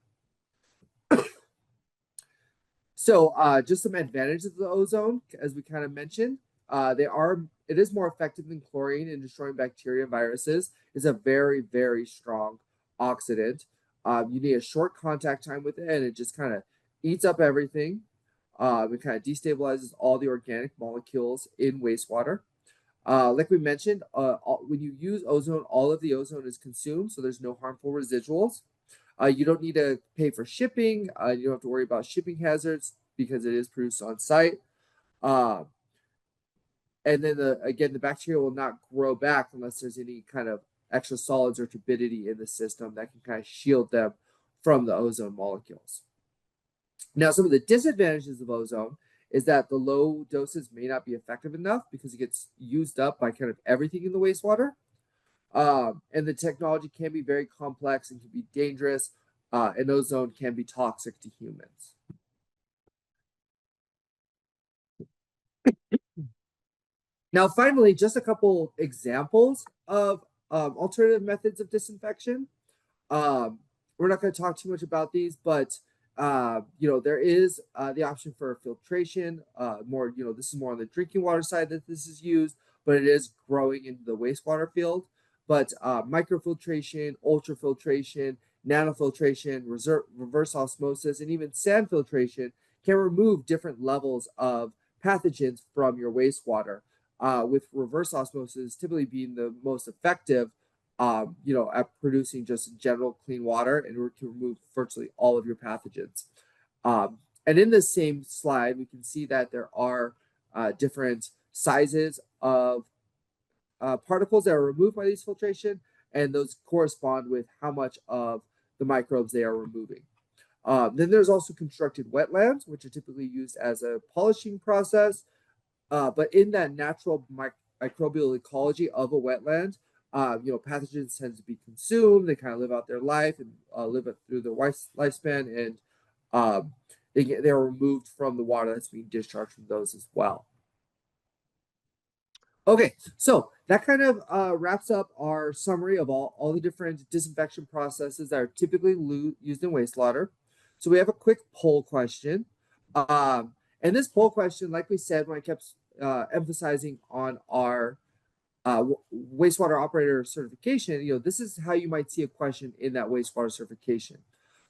So just some advantages of the ozone, as we kind of mentioned, it is more effective than chlorine in destroying bacteria and viruses. It's a very, very strong oxidant. You need a short contact time with it, and it just kind of eats up everything. It kind of destabilizes all the organic molecules in wastewater. Like we mentioned, when you use ozone, all of the ozone is consumed, so there's no harmful residuals. You don't need to pay for shipping. You don't have to worry about shipping hazards because it is produced on site. And then the bacteria will not grow back unless there's any kind of extra solids or turbidity in the system that can kind of shield them from the ozone molecules. Now, some of the disadvantages of ozone is that the low doses may not be effective enough because it gets used up by kind of everything in the wastewater. And the technology can be very complex and can be dangerous, and ozone can be toxic to humans. Now, finally, just a couple examples of alternative methods of disinfection. Um, we're not going to talk too much about these, but there is the option for filtration. More, this is more on the drinking water side that this is used, but it is growing in the wastewater field. But microfiltration, ultrafiltration, nanofiltration, reverse osmosis, and even sand filtration can remove different levels of pathogens from your wastewater. With reverse osmosis typically being the most effective at producing just general clean water in order to remove virtually all of your pathogens. And in this same slide, we can see that there are different sizes of particles that are removed by these filtration, and those correspond with how much of the microbes they are removing. Then there's also constructed wetlands, which are typically used as a polishing process. But in that natural microbial ecology of a wetland, pathogens tend to be consumed. They kind of live out their life and live it through their lifespan, and they're removed from the water that's being discharged from those as well. Okay, so that kind of wraps up our summary of all the different disinfection processes that are typically used in wastewater. So we have a quick poll question. And this poll question, like we said, when I kept emphasizing on our wastewater operator certification, this is how you might see a question in that wastewater certification.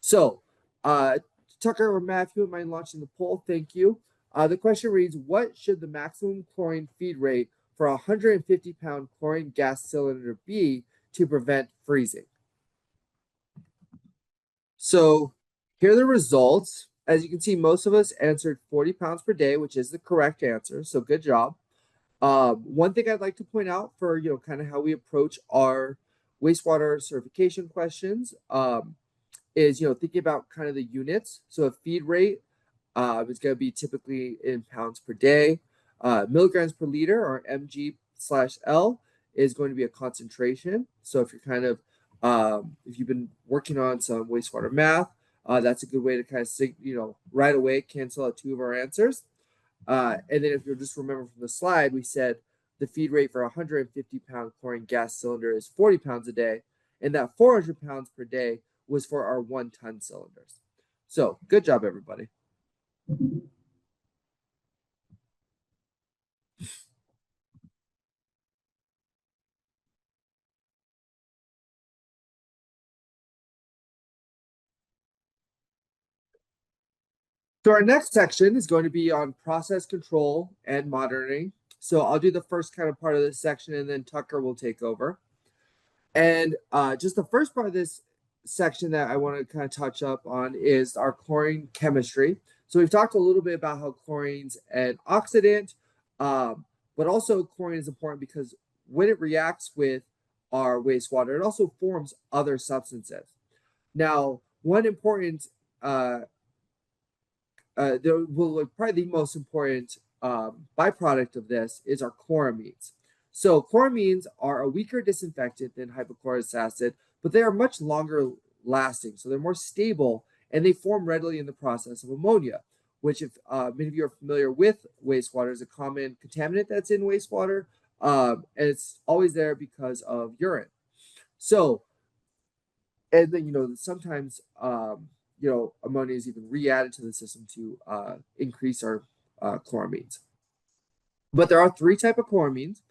So, Tucker or Matt, if you wouldn't mind launching the poll, thank you. The question reads, what should the maximum chlorine feed rate for a 150-pound chlorine gas cylinder be to prevent freezing? So here are the results. As you can see, most of us answered 40 pounds per day, which is the correct answer. So good job. One thing I'd like to point out for kind of how we approach our wastewater certification questions is thinking about kind of the units. So a feed rate is going to be typically in pounds per day. Milligrams per liter, or mg/L, is going to be a concentration. So if you're kind of if you've been working on some wastewater math, that's a good way to kind of right away cancel out two of our answers. And then if you'll just remember from the slide, we said the feed rate for a 150-pound chlorine gas cylinder is 40 pounds a day, and that 400 pounds per day was for our 1-ton cylinders. So good job, everybody. So our next section is going to be on process control and monitoring. So I'll do the first kind of part of this section, and then Tucker will take over. And just the first part of this section that I want to kind of touch up on is our chlorine chemistry. So we've talked a little bit about how chlorine's an oxidant, but also chlorine is important because when it reacts with our wastewater, it also forms other substances. Now, one important probably the most important byproduct of this is our chloramines. So chloramines are a weaker disinfectant than hypochlorous acid, but they are much longer lasting. So they're more stable, and they form readily in the process of ammonia, which if many of you are familiar with wastewater, is a common contaminant that's in wastewater, and it's always there because of urine. So, and then, sometimes ammonia is even re-added to the system to increase our chloramines. But there are three types of chloramines.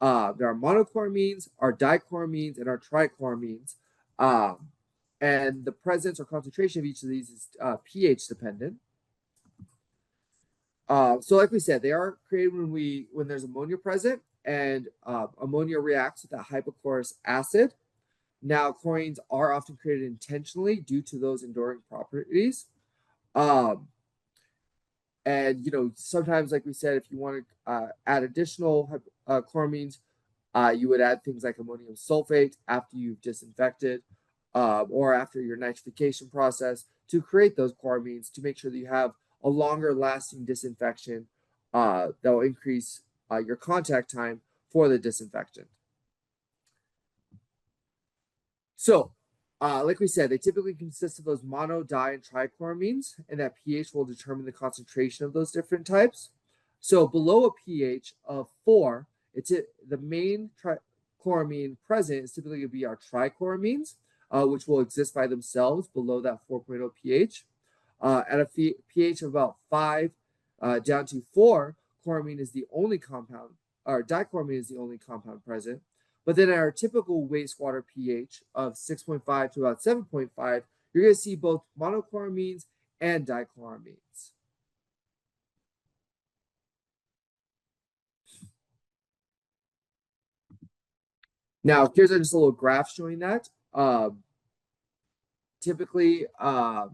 There are monochloramines, our dichloramines, and our trichloramines. And the presence or concentration of each of these is pH dependent. So like we said, they are created when there's ammonia present, and ammonia reacts with that hypochlorous acid. Now, chlorines are often created intentionally due to those enduring properties. And sometimes, like we said, if you want to add additional chloramines, you would add things like ammonium sulfate after you've disinfected, or after your nitrification process, to create those chloramines to make sure that you have a longer lasting disinfection that will increase your contact time for the disinfectant. So, like we said, they typically consist of those mono, di, and trichloramines, and that pH will determine the concentration of those different types. So below a pH of 4, the main chloramine present is typically going to be our trichloramines, which will exist by themselves below that 4.0 pH. At a pH of about 5 down to 4, chloramine is the only compound, or dichloramine is the only compound present. But then at our typical wastewater pH of 6.5 to about 7.5, you're going to see both monochloramines and dichloramines. Now, here's just a little graph showing that. Typically, so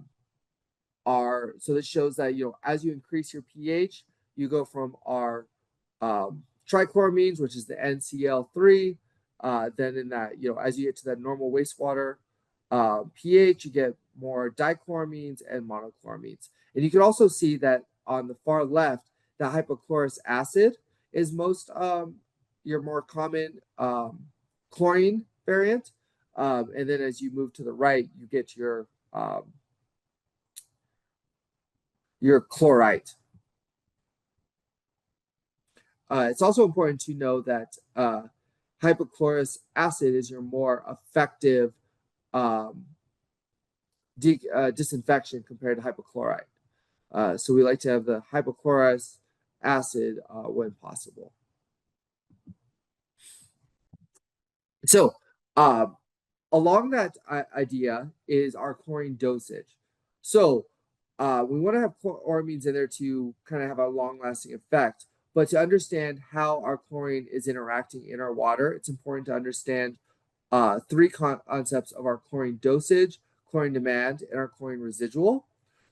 this shows that, as you increase your pH, you go from our trichloramines, which is the NCl3. Then in that, as you get to that normal wastewater pH, you get more dichloramines and monochloramines. And you can also see that on the far left, the hypochlorous acid is your more common chlorine variant. And then as you move to the right, you get your chlorite. It's also important to know that hypochlorous acid is your more effective disinfection compared to hypochlorite. So we like to have the hypochlorous acid when possible. So along that idea is our chlorine dosage. So we want to have chloramines in there to kind of have a long-lasting effect. But to understand how our chlorine is interacting in our water, it's important to understand three concepts of our chlorine dosage, chlorine demand, and our chlorine residual.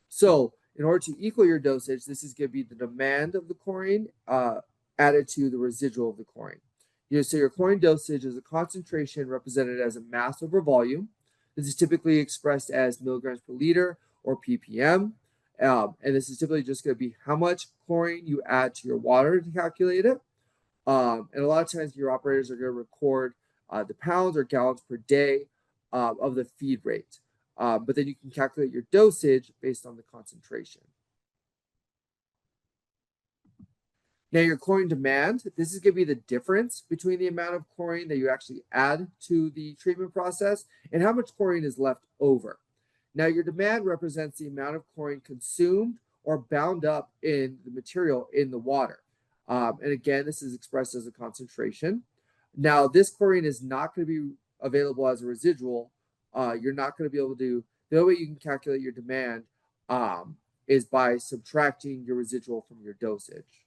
So in order to equal your dosage, this is going to be the demand of the chlorine added to the residual of the chlorine. So your chlorine dosage is a concentration represented as a mass over volume. This is typically expressed as milligrams per liter or ppm. And this is typically just going to be how much chlorine you add to your water to calculate it. And a lot of times your operators are going to record the pounds or gallons per day of the feed rate. But then you can calculate your dosage based on the concentration. Now your chlorine demand, this is going to be the difference between the amount of chlorine that you actually add to the treatment process and how much chlorine is left over. Now your demand represents the amount of chlorine consumed or bound up in the material in the water. And again, this is expressed as a concentration. Now this chlorine is not going to be available as a residual. You're not going to be able to, the only way you can calculate your demand is by subtracting your residual from your dosage.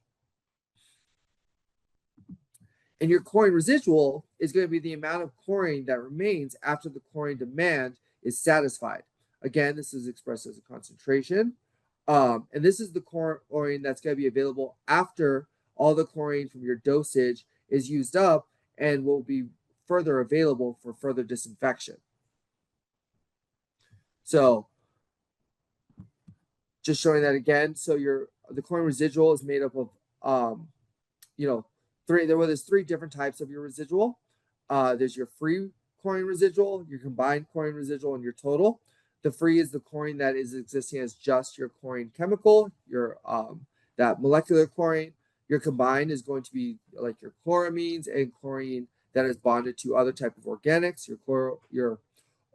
And your chlorine residual is going to be the amount of chlorine that remains after the chlorine demand is satisfied. Again, this is expressed as a concentration. And this is the chlorine that's going to be available after all the chlorine from your dosage is used up and will be further available for further disinfection. So just showing that again. So the chlorine residual is made up of, there's three different types of your residual. There's your free chlorine residual, your combined chlorine residual, and your total. The free is the chlorine that is existing as just your chlorine chemical, your that molecular chlorine. Your combined is going to be like your chloramines and chlorine that is bonded to other type of organics, your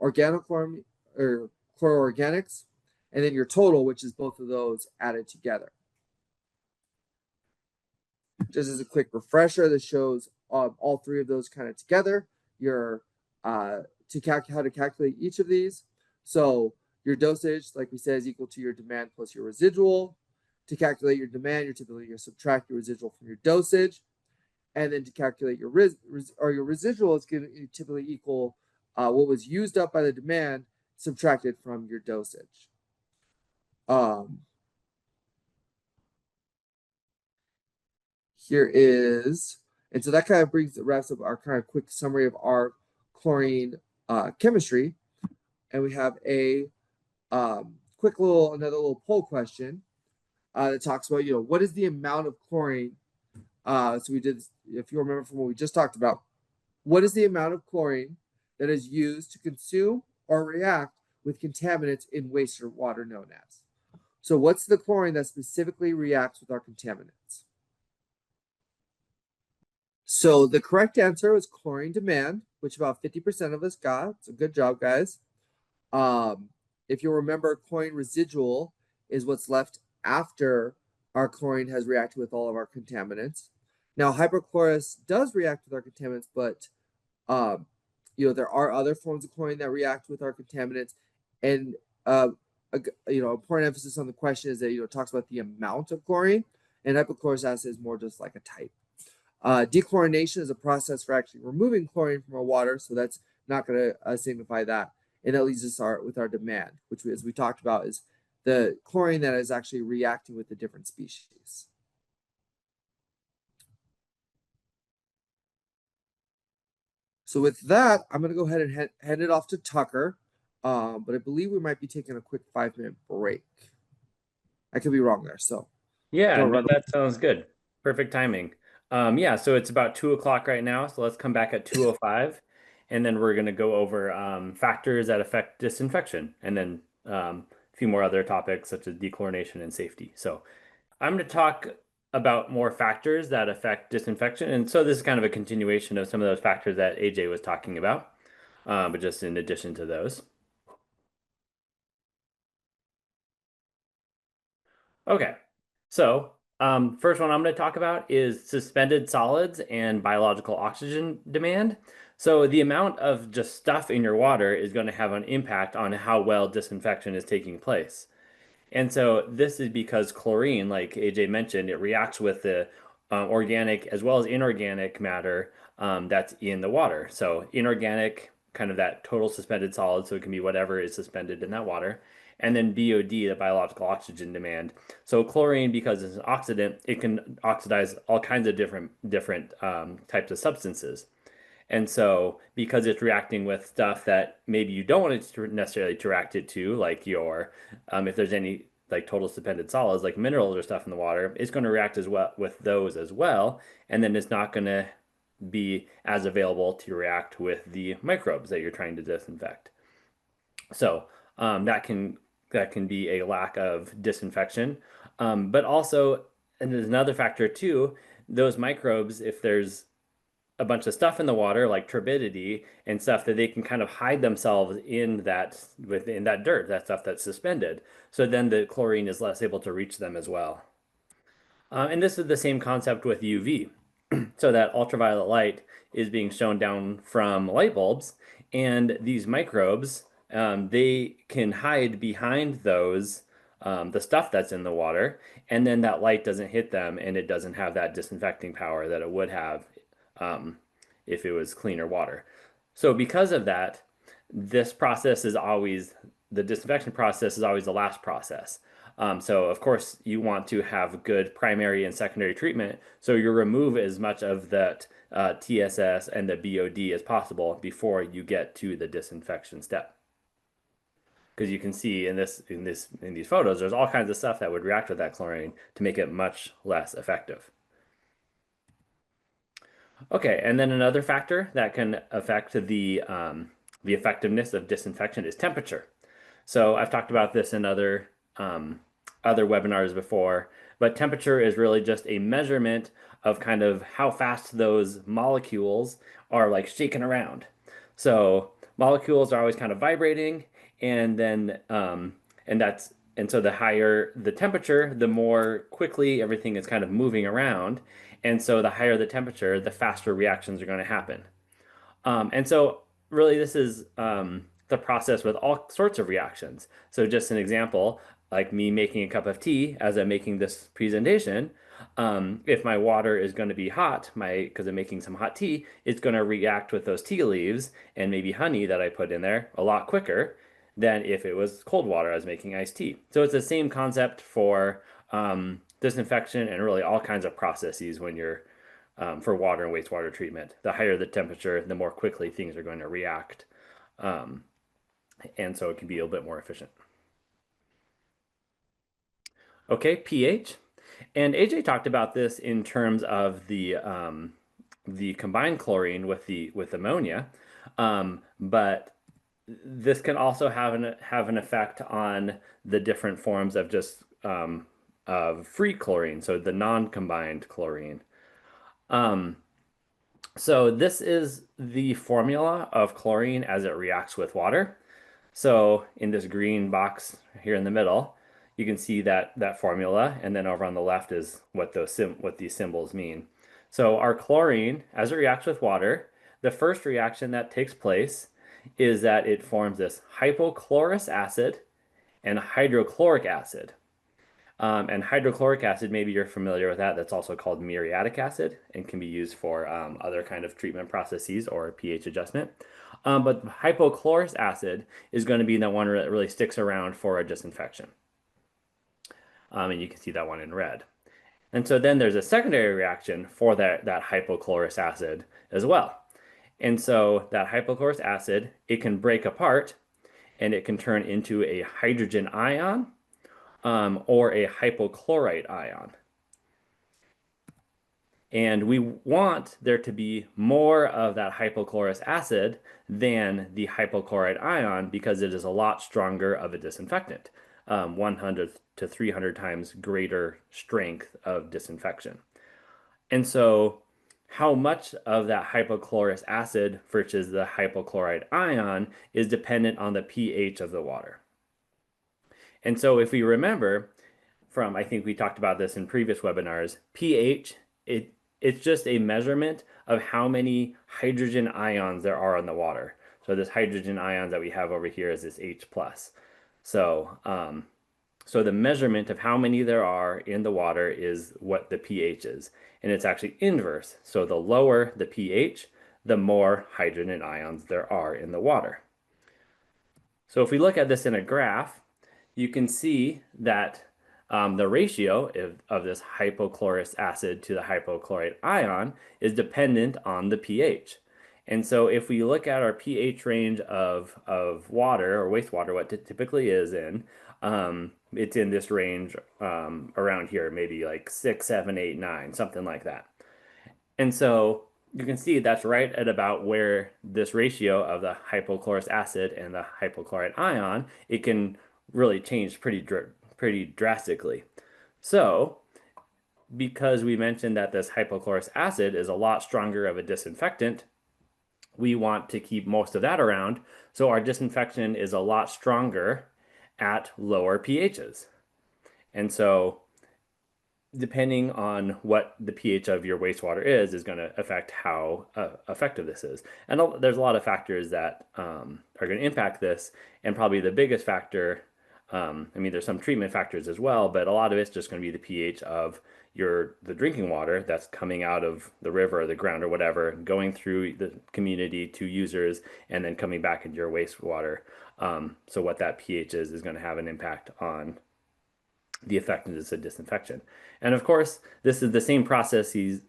organochlorine or chloroorganics, and then your total, which is both of those added together. Just as a quick refresher, this shows all three of those kind of together. How to calculate each of these. So your dosage, like we said, is equal to your demand plus your residual. To calculate your demand, you're typically going to subtract your residual from your dosage. And then to calculate your residual, it's going to typically equal what was used up by the demand subtracted from your dosage. Here is, and so that kind of wraps up our kind of quick summary of our chlorine chemistry. And we have a another little poll question that talks about, what is the amount of chlorine? So we did, if you remember from what we just talked about, what is the amount of chlorine that is used to consume or react with contaminants in wastewater known as? So what's the chlorine that specifically reacts with our contaminants? So the correct answer was chlorine demand, which about 50% of us got. So good job, guys. Um, if you remember, chlorine residual is what's left after our chlorine has reacted with all of our contaminants. Now, hypochlorous does react with our contaminants, but um, there are other forms of chlorine that react with our contaminants. And uh, important emphasis on the question is that it talks about the amount of chlorine, and hypochlorous acid is more just like a type. Dechlorination is a process for actually removing chlorine from our water, so that's not going to signify that. And that leads us with our demand, which, as we talked about, is the chlorine that is actually reacting with the different species. So with that, I'm going to go ahead and hand it off to Tucker. But I believe we might be taking a quick 5 minute break. I could be wrong there, so Yeah, don't no, run away. that sounds good. Perfect timing. Yeah, so it's about 2 o'clock right now, so let's come back at 2:05, and then we're going to go over factors that affect disinfection, and then a few more other topics such as dechlorination and safety. So I'm going to talk about more factors that affect disinfection, and so this is kind of a continuation of some of those factors that AJ was talking about, but just in addition to those. Okay. So, first one I'm going to talk about is suspended solids and biological oxygen demand. So, the amount of just stuff in your water is going to have an impact on how well disinfection is taking place. And so this is because chlorine, like AJ mentioned, it reacts with the organic as well as inorganic matter that's in the water. So inorganic, kind of that total suspended solid, so it can be whatever is suspended in that water. And then BOD, the biological oxygen demand. So chlorine, because it's an oxidant, it can oxidize all kinds of different types of substances. And so, because it's reacting with stuff that maybe you don't want it to necessarily to react it to, like if there's any like total suspended solids, like minerals or stuff in the water, it's going to react as well with those as well. And then it's not going to be as available to react with the microbes that you're trying to disinfect. So, that can be a lack of disinfection. But also, and there's another factor too, those microbes, if there's a bunch of stuff in the water like turbidity and stuff that they can kind of hide themselves in that within that dirt, that stuff that's suspended. So then the chlorine is less able to reach them as well. And this is the same concept with UV. So that ultraviolet light is being shown down from light bulbs, and these microbes, they can hide behind those, the stuff that's in the water, and then that light doesn't hit them, and it doesn't have that disinfecting power that it would have um, if it was cleaner water. So because of that, this process is always the disinfection process is always the last process. So of course you want to have good primary and secondary treatment. So you remove as much of that TSS and the BOD as possible before you get to the disinfection step. Because you can see in these photos, there's all kinds of stuff that would react with that chlorine to make it much less effective. Okay, and then another factor that can affect the effectiveness of disinfection is temperature. So I've talked about this in other webinars before, but temperature is really just a measurement of kind of how fast those molecules are like shaking around. So molecules are always kind of vibrating, and then and so the higher the temperature, the more quickly everything is kind of moving around, and so the higher the temperature, the faster reactions are going to happen. And so, really, this is the process with all sorts of reactions. So, just an example, like me making a cup of tea as I'm making this presentation, if my water is going to be hot, because I'm making some hot tea, it's going to react with those tea leaves and maybe honey that I put in there a lot quicker than if it was cold water I was making iced tea. So, it's the same concept for disinfection and really all kinds of processes when you're for water and wastewater treatment. The higher the temperature, the more quickly things are going to react. Um, and so it can be a little bit more efficient. Okay, pH. And AJ talked about this in terms of the combined chlorine with ammonia, but this can also have an effect on the different forms of just of free chlorine, so the non-combined chlorine. Um, So this is the formula of chlorine as it reacts with water. So in this green box here in the middle, you can see that formula, and then over on the left is what these symbols mean. So our chlorine, as it reacts with water, the first reaction that takes place is that it forms this hypochlorous acid and hydrochloric acid. And hydrochloric acid, maybe you're familiar with that. That's also called muriatic acid and can be used for other kind of treatment processes or pH adjustment. But hypochlorous acid is going to be the one that really sticks around for a disinfection. And you can see that one in red. And so then there's a secondary reaction for that hypochlorous acid as well. And so that hypochlorous acid, it can break apart and it can turn into a hydrogen ion or a hypochlorite ion. And we want there to be more of that hypochlorous acid than the hypochlorite ion because it is a lot stronger of a disinfectant, 100 to 300 times greater strength of disinfection. And so, how much of that hypochlorous acid versus the hypochlorite ion is dependent on the pH of the water. And so, if we remember, I think we talked about this in previous webinars, pH, it's just a measurement of how many hydrogen ions there are in the water. So this hydrogen ions that we have over here is this H plus. So, so the measurement of how many there are in the water is what the pH is. And it's actually inverse. So the lower the pH, the more hydrogen ions there are in the water. So if we look at this in a graph, you can see that the ratio of this hypochlorous acid to the hypochlorite ion is dependent on the pH. And so if we look at our pH range of water or wastewater, what it typically is in, it's in this range around here, maybe like 6, 7, 8, 9, something like that. And so you can see that's right at about where this ratio of the hypochlorous acid and the hypochlorite ion, it can really change pretty drastically. So, because we mentioned that this hypochlorous acid is a lot stronger of a disinfectant, we want to keep most of that around. So our disinfection is a lot stronger at lower pHs. And so depending on what the pH of your wastewater is going to affect how effective this is. And there's a lot of factors that are going to impact this. And probably the biggest factor, I mean, there's some treatment factors as well, but a lot of it's just going to be the pH of the drinking water that's coming out of the river or the ground or whatever, going through the community to users, and then coming back into your wastewater. So what that pH is going to have an impact on the effectiveness of disinfection. And of course, this is the same processes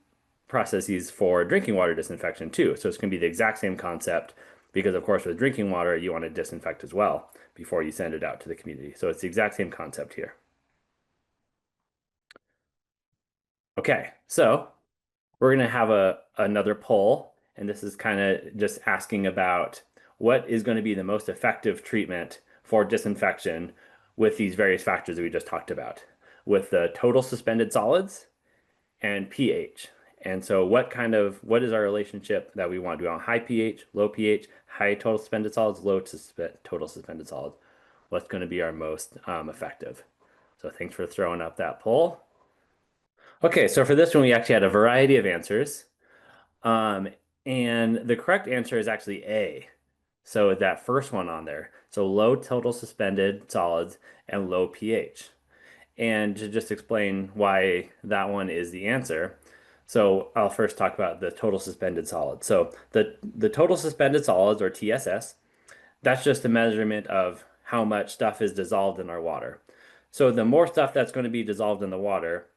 for drinking water disinfection too. So it's going to be the exact same concept because of course with drinking water, you want to disinfect as well before you send it out to the community. So it's the exact same concept here. Okay, so we're going to have another poll, and this is kind of just asking about what is going to be the most effective treatment for disinfection with these various factors that we just talked about, with the total suspended solids and pH. And so what is our relationship that we want? Do we want high pH, low pH, high total suspended solids, low total suspended solids? What's going to be our most effective? So thanks for throwing up that poll. Okay, so for this one, we actually had a variety of answers. Um, and the correct answer is actually A. So that first one on there. So low total suspended solids and low pH. And to just explain why that one is the answer. So I'll first talk about the total suspended solids. So the total suspended solids, or TSS, that's just a measurement of how much stuff is dissolved in our water. So the more stuff that's going to be dissolved in the water,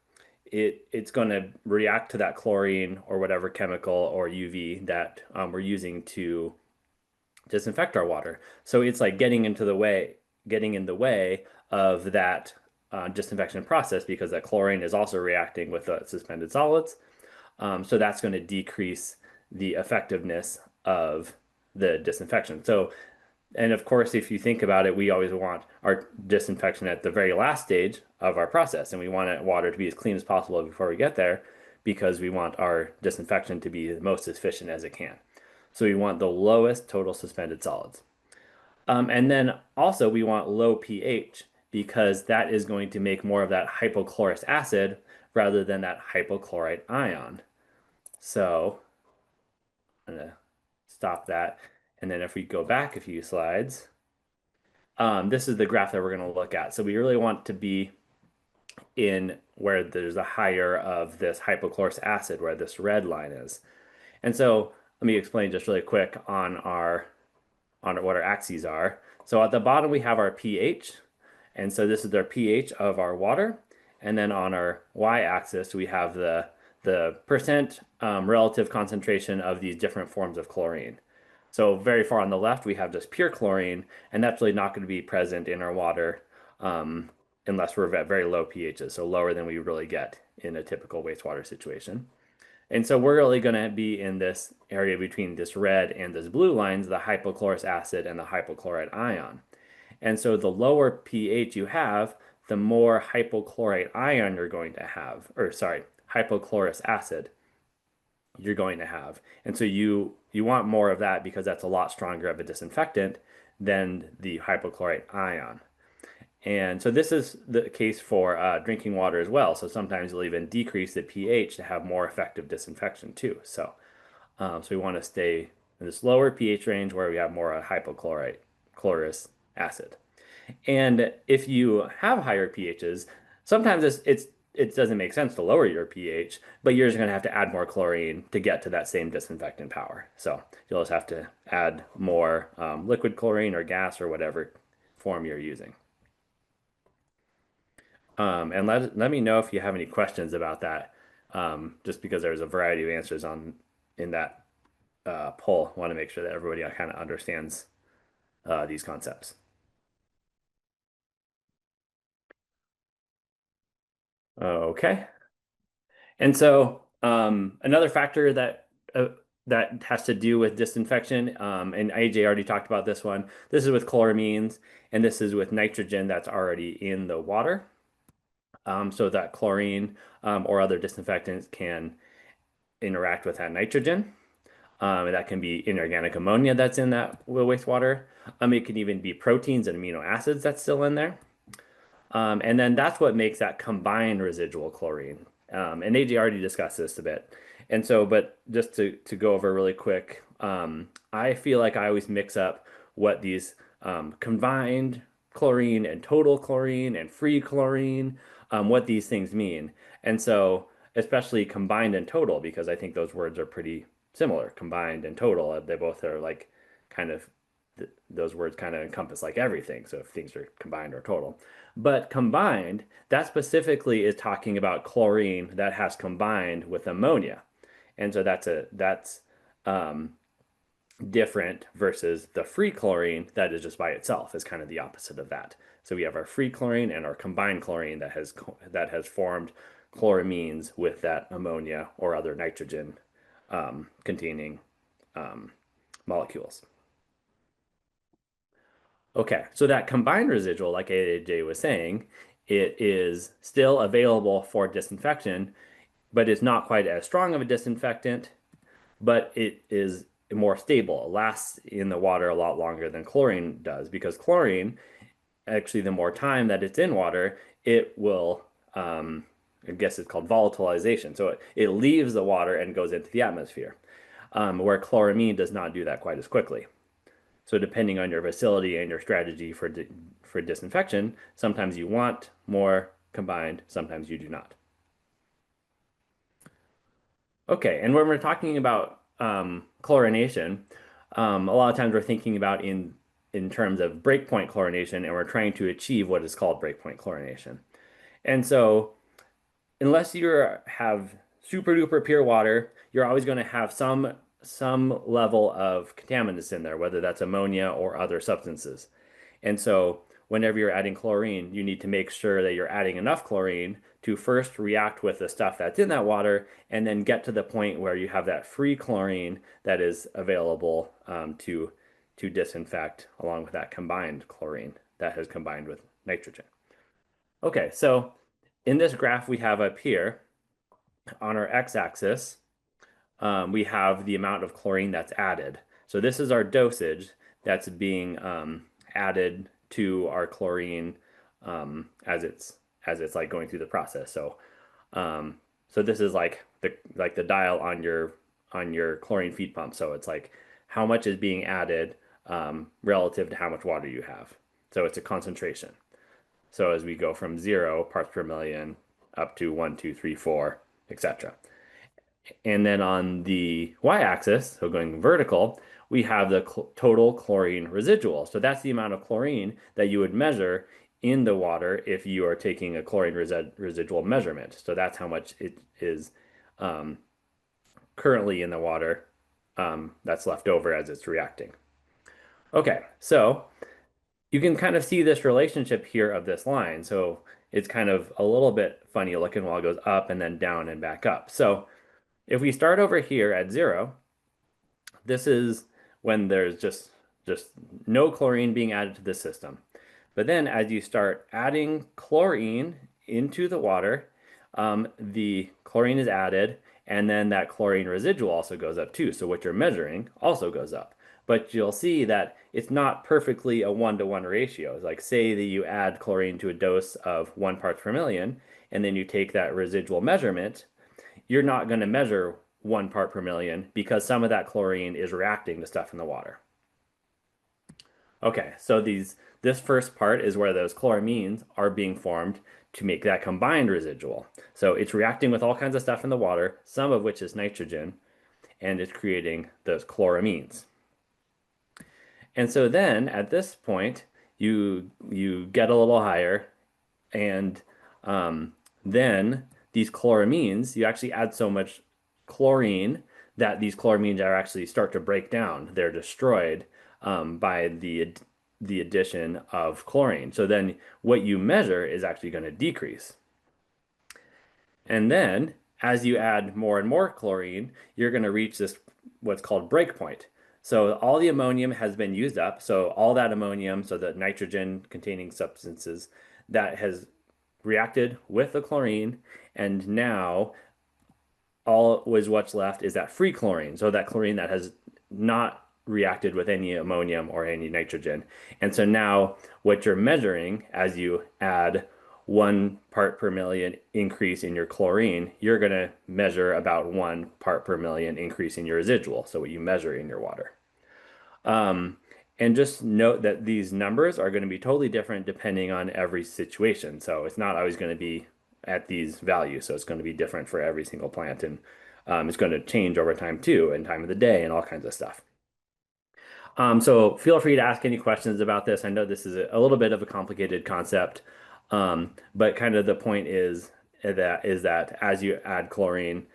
it's going to react to that chlorine or whatever chemical or UV that we're using to disinfect our water. So it's like getting in the way of that disinfection process because that chlorine is also reacting with the suspended solids. So that's going to decrease the effectiveness of the disinfection. So, and of course, if you think about it, we always want our disinfection at the very last stage of our process, and we want water to be as clean as possible before we get there, because we want our disinfection to be the most efficient as it can. So we want the lowest total suspended solids. And then also we want low pH because that is going to make more of that hypochlorous acid rather than that hypochlorite ion. So I'm gonna stop that. And then if we go back a few slides, this is the graph that we're going to look at. So we really want to be in where there's a higher of this hypochlorous acid, where this red line is. And so let me explain just really quick on what our axes are. So at the bottom we have our pH, and so this is the pH of our water. And then on our y-axis we have the percent relative concentration of these different forms of chlorine. So very far on the left we have just pure chlorine, and that's really not going to be present in our water unless we're at very low pHs, so lower than we really get in a typical wastewater situation. And so we're really going to be in this area between this red and this blue lines, the hypochlorous acid and the hypochlorite ion. And so the lower pH you have, the more hypochlorite ion you're going to have, or sorry, hypochlorous acid you're going to have. And so you want more of that because that's a lot stronger of a disinfectant than the hypochlorite ion. And so this is the case for drinking water as well. So sometimes you'll even decrease the pH to have more effective disinfection too. So we want to stay in this lower pH range where we have more hypochlorite, chlorous acid. And if you have higher pHs, sometimes it doesn't make sense to lower your pH, but you're just going to have to add more chlorine to get to that same disinfectant power. So you'll just have to add more liquid chlorine or gas or whatever form you're using. And let me know if you have any questions about that, just because there's a variety of answers on in that poll. I want to make sure that everybody kind of understands these concepts. Okay. And so another factor that has to do with disinfection, and AJ already talked about this one. This is with chloramines, and this is with nitrogen that's already in the water. So that chlorine or other disinfectants can interact with that nitrogen. That can be inorganic ammonia that's in that wastewater. It can even be proteins and amino acids that's still in there. And then that's what makes that combined residual chlorine. And AJ already discussed this a bit. And so, but just to go over really quick, I feel like I always mix up what these combined chlorine and total chlorine and free chlorine, what these things mean. And so, especially combined and total, because I think those words are pretty similar, combined and total. They both are like kind of those words kind of encompass like everything. So if things are combined or total. But combined, that specifically is talking about chlorine that has combined with ammonia. And so that's um, different versus the free chlorine that is just by itself is kind of the opposite of that. So we have our free chlorine and our combined chlorine that has formed chloramines with that ammonia or other nitrogen containing molecules. Okay, so that combined residual, like AJ was saying, it is still available for disinfection, but it's not quite as strong of a disinfectant, but it is more stable. It lasts in the water a lot longer than chlorine does because chlorine, actually, the more time that it's in water, it will, I guess it's called volatilization. So it leaves the water and goes into the atmosphere, where chloramine does not do that quite as quickly. So depending on your facility and your strategy for disinfection, sometimes you want more combined, sometimes you do not. Okay, and when we're talking about chlorination, a lot of times we're thinking about in terms of breakpoint chlorination, and we're trying to achieve what is called breakpoint chlorination. And so, unless you have super duper pure water, you're always going to have some level of contaminants in there, whether that's ammonia or other substances. And so whenever you're adding chlorine, you need to make sure that you're adding enough chlorine to first react with the stuff that's in that water and then get to the point where you have that free chlorine that is available to disinfect along with that combined chlorine that has combined with nitrogen. Okay, so in this graph we have up here, On our x-axis, we have the amount of chlorine that's added. So this is our dosage that's being added to our chlorine as it's like going through the process. Um, so this is like the dial on your chlorine feed pump. So it's like how much is being added relative to how much water you have. So it's a concentration. So as we go from 0 parts per million up to 1, 2, 3, 4, etc. And then on the y-axis, so going vertical, we have the total chlorine residual. So that's the amount of chlorine that you would measure in the water if you are taking a chlorine residual measurement. So that's how much it is um, currently in the water that's left over as it's reacting. Okay, so you can kind of see this relationship here of this line. So it's kind of a little bit funny looking while it goes up and then down and back up. So if we start over here at 0, this is when there's just no chlorine being added to the system. But then as you start adding chlorine into the water, the chlorine is added, and then that chlorine residual also goes up too. So what you're measuring also goes up. But you'll see that it's not perfectly a one-to-one ratio. It's like say that you add chlorine to a dose of 1 parts per million, and then you take that residual measurement, you're not going to measure 1 part per million because some of that chlorine is reacting to stuff in the water. Okay, so this first part is where those chloramines are being formed to make that combined residual. So it's reacting with all kinds of stuff in the water, some of which is nitrogen, and it's creating those chloramines. And so then at this point, you get a little higher, and then these chloramines, you actually add so much chlorine that these chloramines are actually start to break down. They're destroyed by the addition of chlorine. So then what you measure is actually going to decrease. And then as you add more and more chlorine, you're going to reach this what's called break point. So all the ammonium has been used up. So all that ammonium, so the nitrogen containing substances that has reacted with the chlorine, and now all was what's left is that free chlorine. So that chlorine that has not reacted with any ammonium or any nitrogen. And so now what you're measuring as you add 1 part per million increase in your chlorine, you're going to measure about 1 part per million increase in your residual. So what you measure in your water. Um, and just note that these numbers are going to be totally different depending on every situation. So it's not always going to be at these values. So it's going to be different for every single plant. And it's going to change over time too, and time of the day and all kinds of stuff. So feel free to ask any questions about this. I know this is a little bit of a complicated concept, but kind of the point is that as you add chlorine,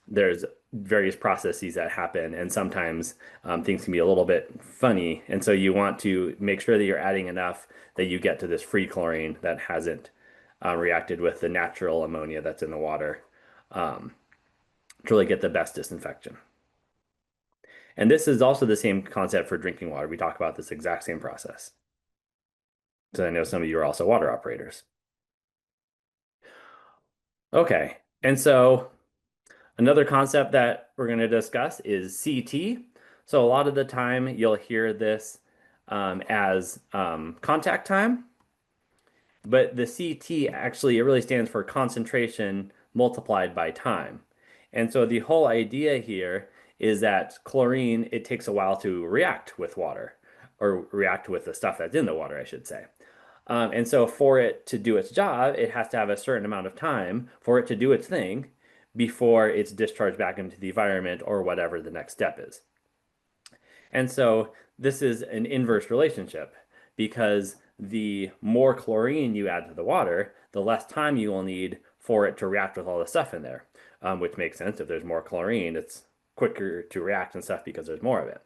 there's various processes that happen, and sometimes things can be a little bit funny. And so you want to make sure that you're adding enough that you get to this free chlorine that hasn't reacted with the natural ammonia that's in the water to really get the best disinfection. And this is also the same concept for drinking water. We talk about this exact same process. So I know some of you are also water operators. Okay, and so another concept that we're going to discuss is CT. So a lot of the time you'll hear this as contact time, but the CT actually, it really stands for concentration multiplied by time. And so the whole idea here is that chlorine, it takes a while to react with water, or react with the stuff that's in the water, I should say. And so for it to do its job, it has to have a certain amount of time for it to do its thing before it's discharged back into the environment or whatever the next step is. And so this is an inverse relationship because the more chlorine you add to the water, the less time you will need for it to react with all the stuff in there, which makes sense. If there's more chlorine, it's quicker to react and stuff because there's more of it.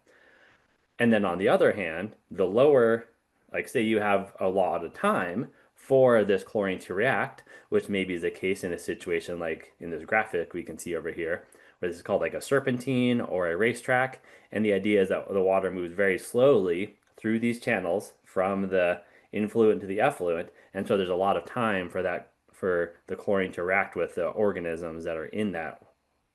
And then on the other hand, the lower, like say you have a lot of time for this chlorine to react, which maybe is the case in a situation like in this graphic we can see over here, where this is called like a serpentine or a racetrack. And the idea is that the water moves very slowly through these channels from the influent to the effluent. And so there's a lot of time for the chlorine to react with the organisms that are in that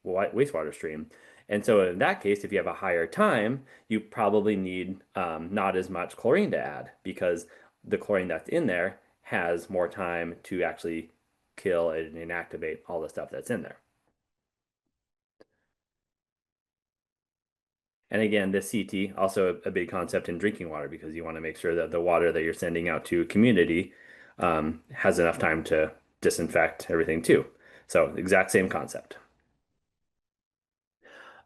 wastewater stream. And so in that case, if you have a higher time, you probably need not as much chlorine to add because the chlorine that's in there has more time to actually kill and inactivate all the stuff that's in there. And again, this CT also a big concept in drinking water because you want to make sure that the water that you're sending out to community has enough time to disinfect everything too. So exact same concept.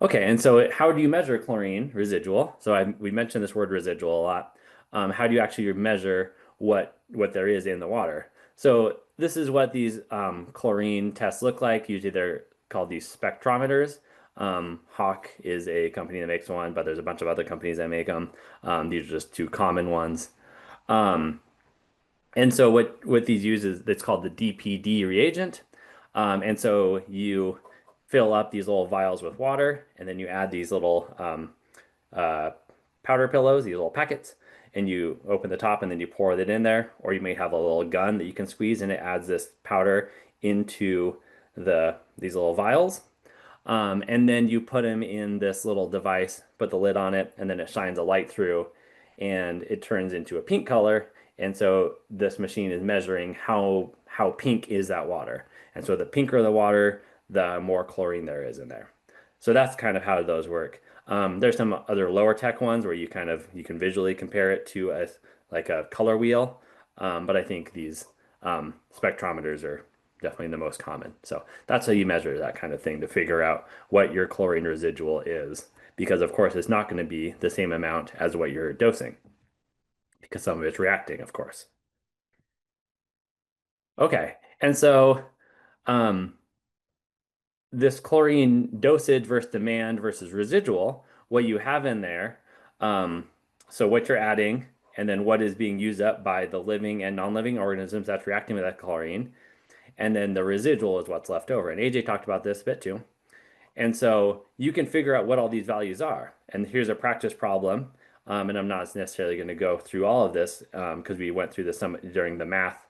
Okay, and so how do you measure chlorine residual? So we mentioned this word residual a lot. How do you actually measure what there is in the water? So this is what these chlorine tests look like. Usually they're called these spectrometers. Hawk is a company that makes one, but there's a bunch of other companies that make them. These are just two common ones. Um, and so what these use is it's called the DPD reagent. And so you fill up these little vials with water, and then you add these little uh, powder pillows, these little packets, and you open the top and then you pour it in there. Or you may have a little gun that you can squeeze, and it adds this powder into these little vials. And then you put them in this little device, put the lid on it, and then it shines a light through and it turns into a pink color. And so this machine is measuring how pink is that water. And so the pinker the water, the more chlorine there is in there. So that's kind of how those work. There's some other lower tech ones where you can visually compare it to a color wheel. But I think these spectrometers are definitely the most common. So that's how you measure that kind of thing to figure out what your chlorine residual is. Because of course it's not going to be the same amount as what you're dosing because some of it's reacting, of course. Okay, and so um, this chlorine dosage versus demand versus residual, what you have in there, um, so what you're adding, and then what is being used up by the living and non-living organisms that's reacting with that chlorine, and then the residual is what's left over. And AJ talked about this a bit too. And so you can figure out what all these values are. And here's a practice problem. And I'm not necessarily going to go through all of this because we went through this some during the math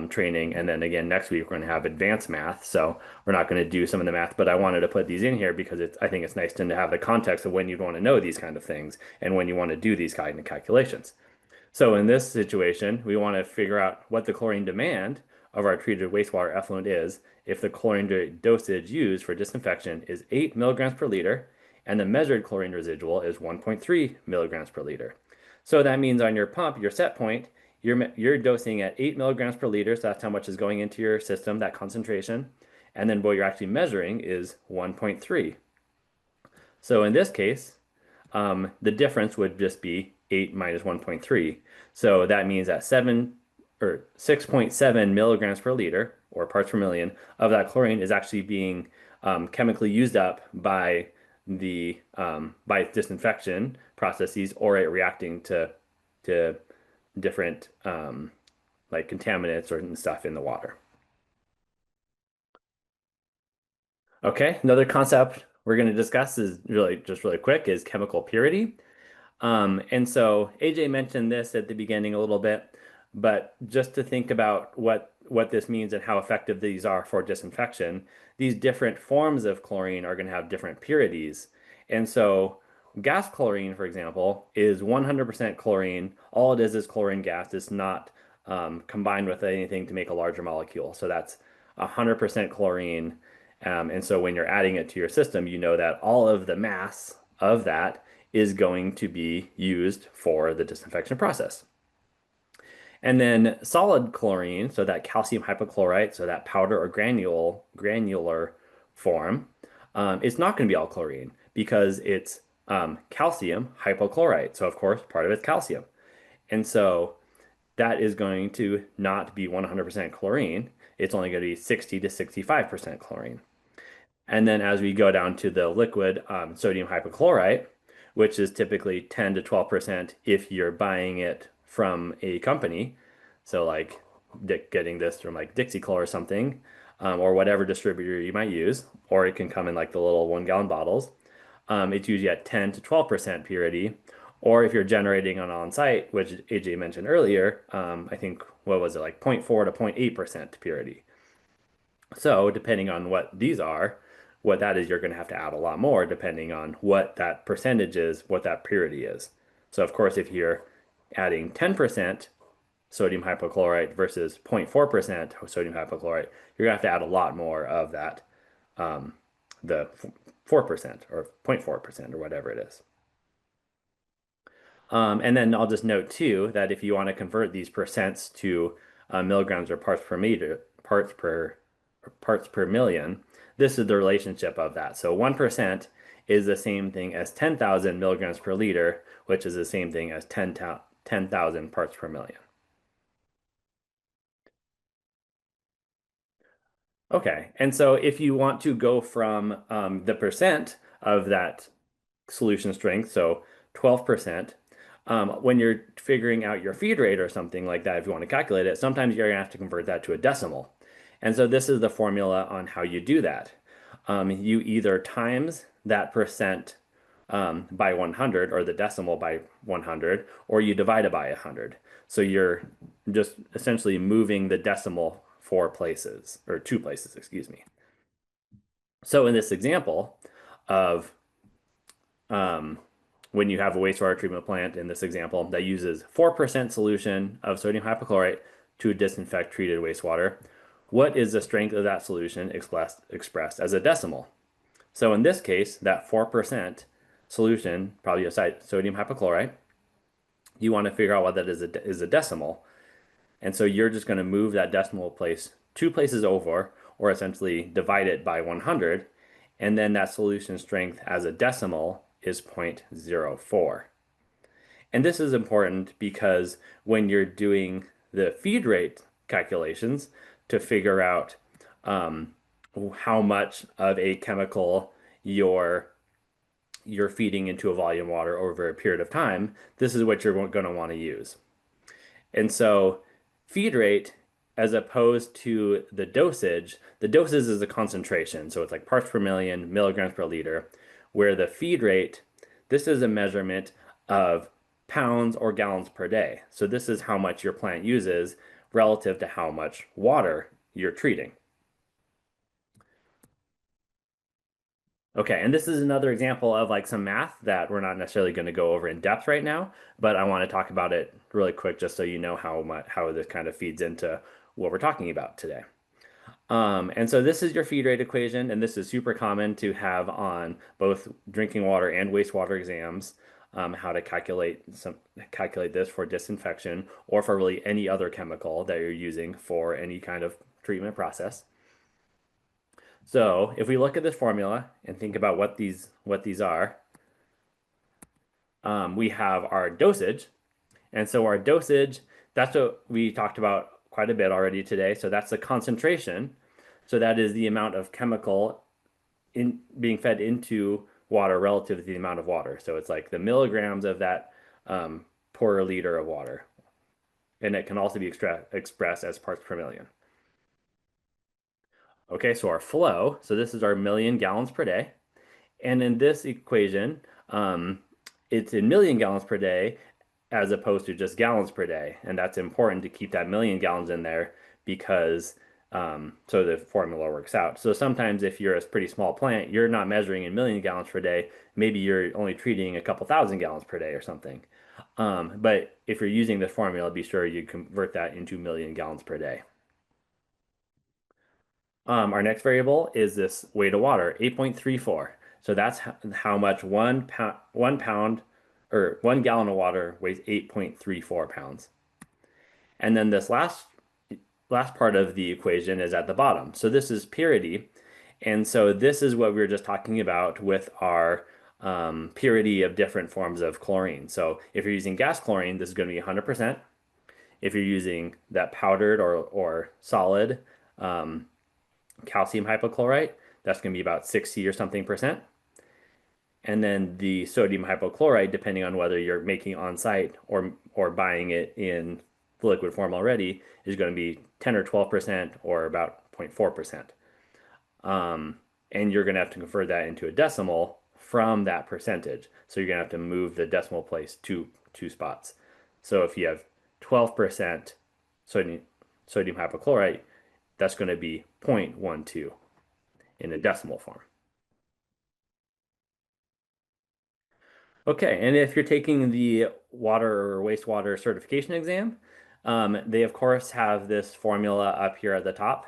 training. And then again, next week, we're going to have advanced math. So we're not going to do some of the math, but I wanted to put these in here because I think it's nice to have the context of when you'd want to know these kind of things and when you want to do these kind of calculations. So in this situation, we want to figure out what the chlorine demand of our treated wastewater effluent is if the chlorine dosage used for disinfection is 8 milligrams per liter and the measured chlorine residual is 1.3 milligrams per liter. So that means on your pump, your set point, you're dosing at 8 milligrams per liter, so that's how much is going into your system, that concentration. And then what you're actually measuring is 1.3. So in this case, the difference would just be 8 minus 1.3. So that means that 6.7 milligrams per liter or parts per million of that chlorine is actually being chemically used up by by disinfection processes or it reacting to different like contaminants or stuff in the water. Okay, another concept we're going to discuss is really quick is chemical purity. And so AJ mentioned this at the beginning a little bit, but just to think about what this means and how effective these are for disinfection, these different forms of chlorine are going to have different purities. And so gas chlorine, for example, is 100% chlorine. All it is chlorine gas. It's not combined with anything to make a larger molecule. So that's 100% chlorine. And so when you're adding it to your system, you know that all of the mass of that is going to be used for the disinfection process. And then solid chlorine, so that calcium hypochlorite, so that powder or granular form, it's not going to be all chlorine because it's calcium hypochlorite. So of course, part of it's calcium. And so that is going to not be 100% chlorine. It's only going to be 60 to 65% chlorine. And then as we go down to the liquid sodium hypochlorite, which is typically 10 to 12% if you're buying it from a company. So like getting this from like Dixie or something, or whatever distributor you might use, or it can come in like the little 1 gallon bottles. It's usually at 10 to 12% purity. Or if you're generating on site, which AJ mentioned earlier, I think what was it like 0.4 to 0.8% purity. So depending on what these are, what that is, you're going to have to add a lot more depending on what that percentage is, what that purity is. So of course, if you're adding 10% sodium hypochlorite versus 0.4% sodium hypochlorite, you're going to have to add a lot more of that, um, the 4% or 0.4% or whatever it is. And then I'll just note too that if you want to convert these percents to milligrams or parts per million, this is the relationship of that. So 1% is the same thing as 10,000 milligrams per liter, which is the same thing as 10,000 parts per million. Okay, and so if you want to go from the percent of that solution strength, so 12%. When you're figuring out your feed rate or something like that, if you want to calculate it, sometimes you're gonna have to convert that to a decimal. And so this is the formula on how you do that. You either times that percent by 100 or the decimal by 100, or you divide it by 100. So you're just essentially moving the decimal 4 places, or 2 places, excuse me. So in this example of um, when you have a wastewater treatment plant in this example that uses 4% solution of sodium hypochlorite to disinfect treated wastewater, what is the strength of that solution expressed as a decimal? So in this case, that 4% solution, probably a sodium hypochlorite, you want to figure out what that is a decimal. And so you're just going to move that decimal place 2 places over, or essentially divide it by 100, and then that solution strength as a decimal is 0.04. And this is important because when you're doing the feed rate calculations to figure out um, how much of a chemical you're you're feeding into a volume water over a period of time, this is what you're going to want to use. And so feed rate, as opposed to the dosage is the concentration. So it's like parts per million, milligrams per liter, where the feed rate, this is a measurement of pounds or gallons per day. So this is how much your plant uses relative to how much water you're treating. Okay, and this is another example of like some math that we're not necessarily going to go over in depth right now, but I want to talk about it really quick just so you know how this kind of feeds into what we're talking about today. And so this is your feed rate equation, and this is super common to have on both drinking water and wastewater exams, how to calculate this for disinfection or for really any other chemical that you're using for any kind of treatment process. So if we look at this formula and think about what these are, we have our dosage. And so our dosage, that's what we talked about quite a bit already today. So that's the concentration. So that is the amount of chemical in being fed into water relative to the amount of water. So it's like the milligrams of that per liter of water. And it can also be expressed as parts per million. Okay, so our flow, so this is our million gallons per day. And in this equation, it's in million gallons per day as opposed to just gallons per day. And that's important to keep that million gallons in there because so the formula works out. So sometimes if you're a pretty small plant, you're not measuring in million gallons per day. Maybe you're only treating a couple thousand gallons per day or something. But if you're using this formula, be sure you convert that into million gallons per day. Our next variable is this weight of water, 8.34. So that's how much 1 pound or 1 gallon of water weighs 8.34 pounds. And then this last part of the equation is at the bottom. So this is purity. And so this is what we were just talking about with our purity of different forms of chlorine. So if you're using gas chlorine, this is going to be 100%. If you're using that powdered or solid calcium hypochlorite, that's going to be about 60 or something percent. And then the sodium hypochlorite, depending on whether you're making on site or buying it in liquid form already, is going to be 10 or 12% or about 0.4%. And you're going to have to convert that into a decimal from that percentage. So you're going to have to move the decimal place two spots. So if you have 12% sodium hypochlorite, that's going to be 0.12 in a decimal form. Okay, and if you're taking the water or wastewater certification exam, they of course have this formula up here at the top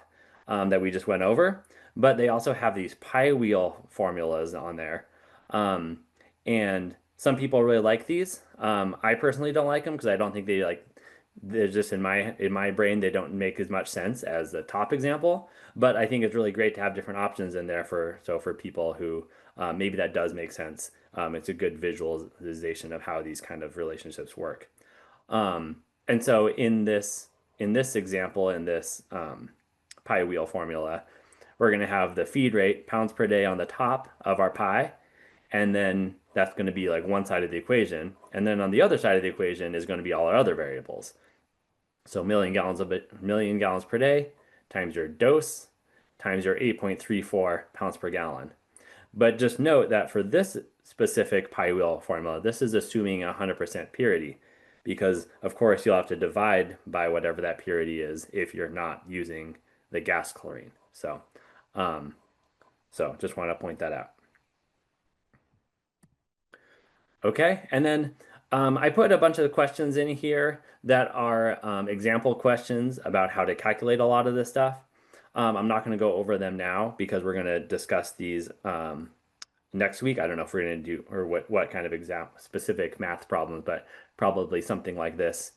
that we just went over, but they also have these pie wheel formulas on there. Um, and some people really like these. I personally don't like them because I don't think they're just in my brain they don't make as much sense as the top example. But I think it's really great to have different options in there for people who maybe that does make sense. It's a good visualization of how these kind of relationships work. And so in this example, in this pie wheel formula, we're going to have the feed rate, pounds per day, on the top of our pie, and then that's going to be like one side of the equation. And then on the other side of the equation is going to be all our other variables. So million gallons per day times your dose times your 8.34 pounds per gallon. But just note that for this specific pie wheel formula, this is assuming 100% purity because, of course, you'll have to divide by whatever that purity is if you're not using the gas chlorine. Um, so just want to point that out. Okay, and then I put a bunch of questions in here that are example questions about how to calculate a lot of this stuff. I'm not going to go over them now because we're going to discuss these next week. I don't know if we're going to do or what kind of specific math problems, but probably something like this.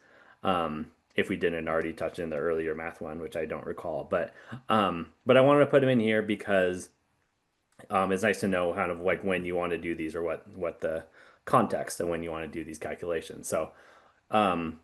If we didn't already touch in the earlier math one, which I don't recall, but I wanted to put them in here because it's nice to know kind of like when you want to do these or what the context and when you want to do these calculations. Um,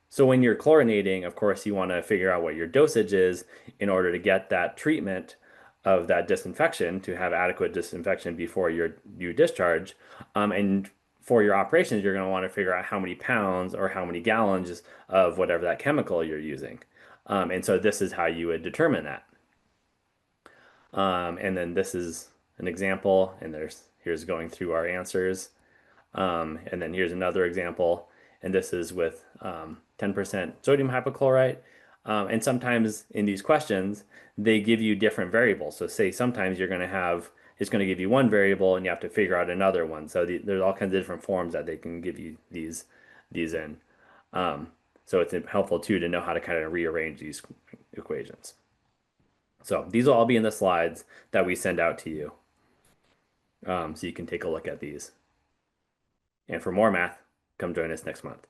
so when you're chlorinating, of course, you want to figure out what your dosage is in order to get that treatment of that disinfection to have adequate disinfection before you discharge. And for your operations, you're going to want to figure out how many pounds or how many gallons of whatever that chemical you're using. And so this is how you would determine that. And then this is an example, and here's going through our answers. And then here's another example, and this is with 10% sodium hypochlorite. And sometimes in these questions, they give you different variables. So say sometimes it's going to give you one variable and you have to figure out another one. So there's all kinds of different forms that they can give you these in. Um, so it's helpful too to know how to kind of rearrange these equations. So these will all be in the slides that we send out to you. So you can take a look at these. And for more math, come join us next month.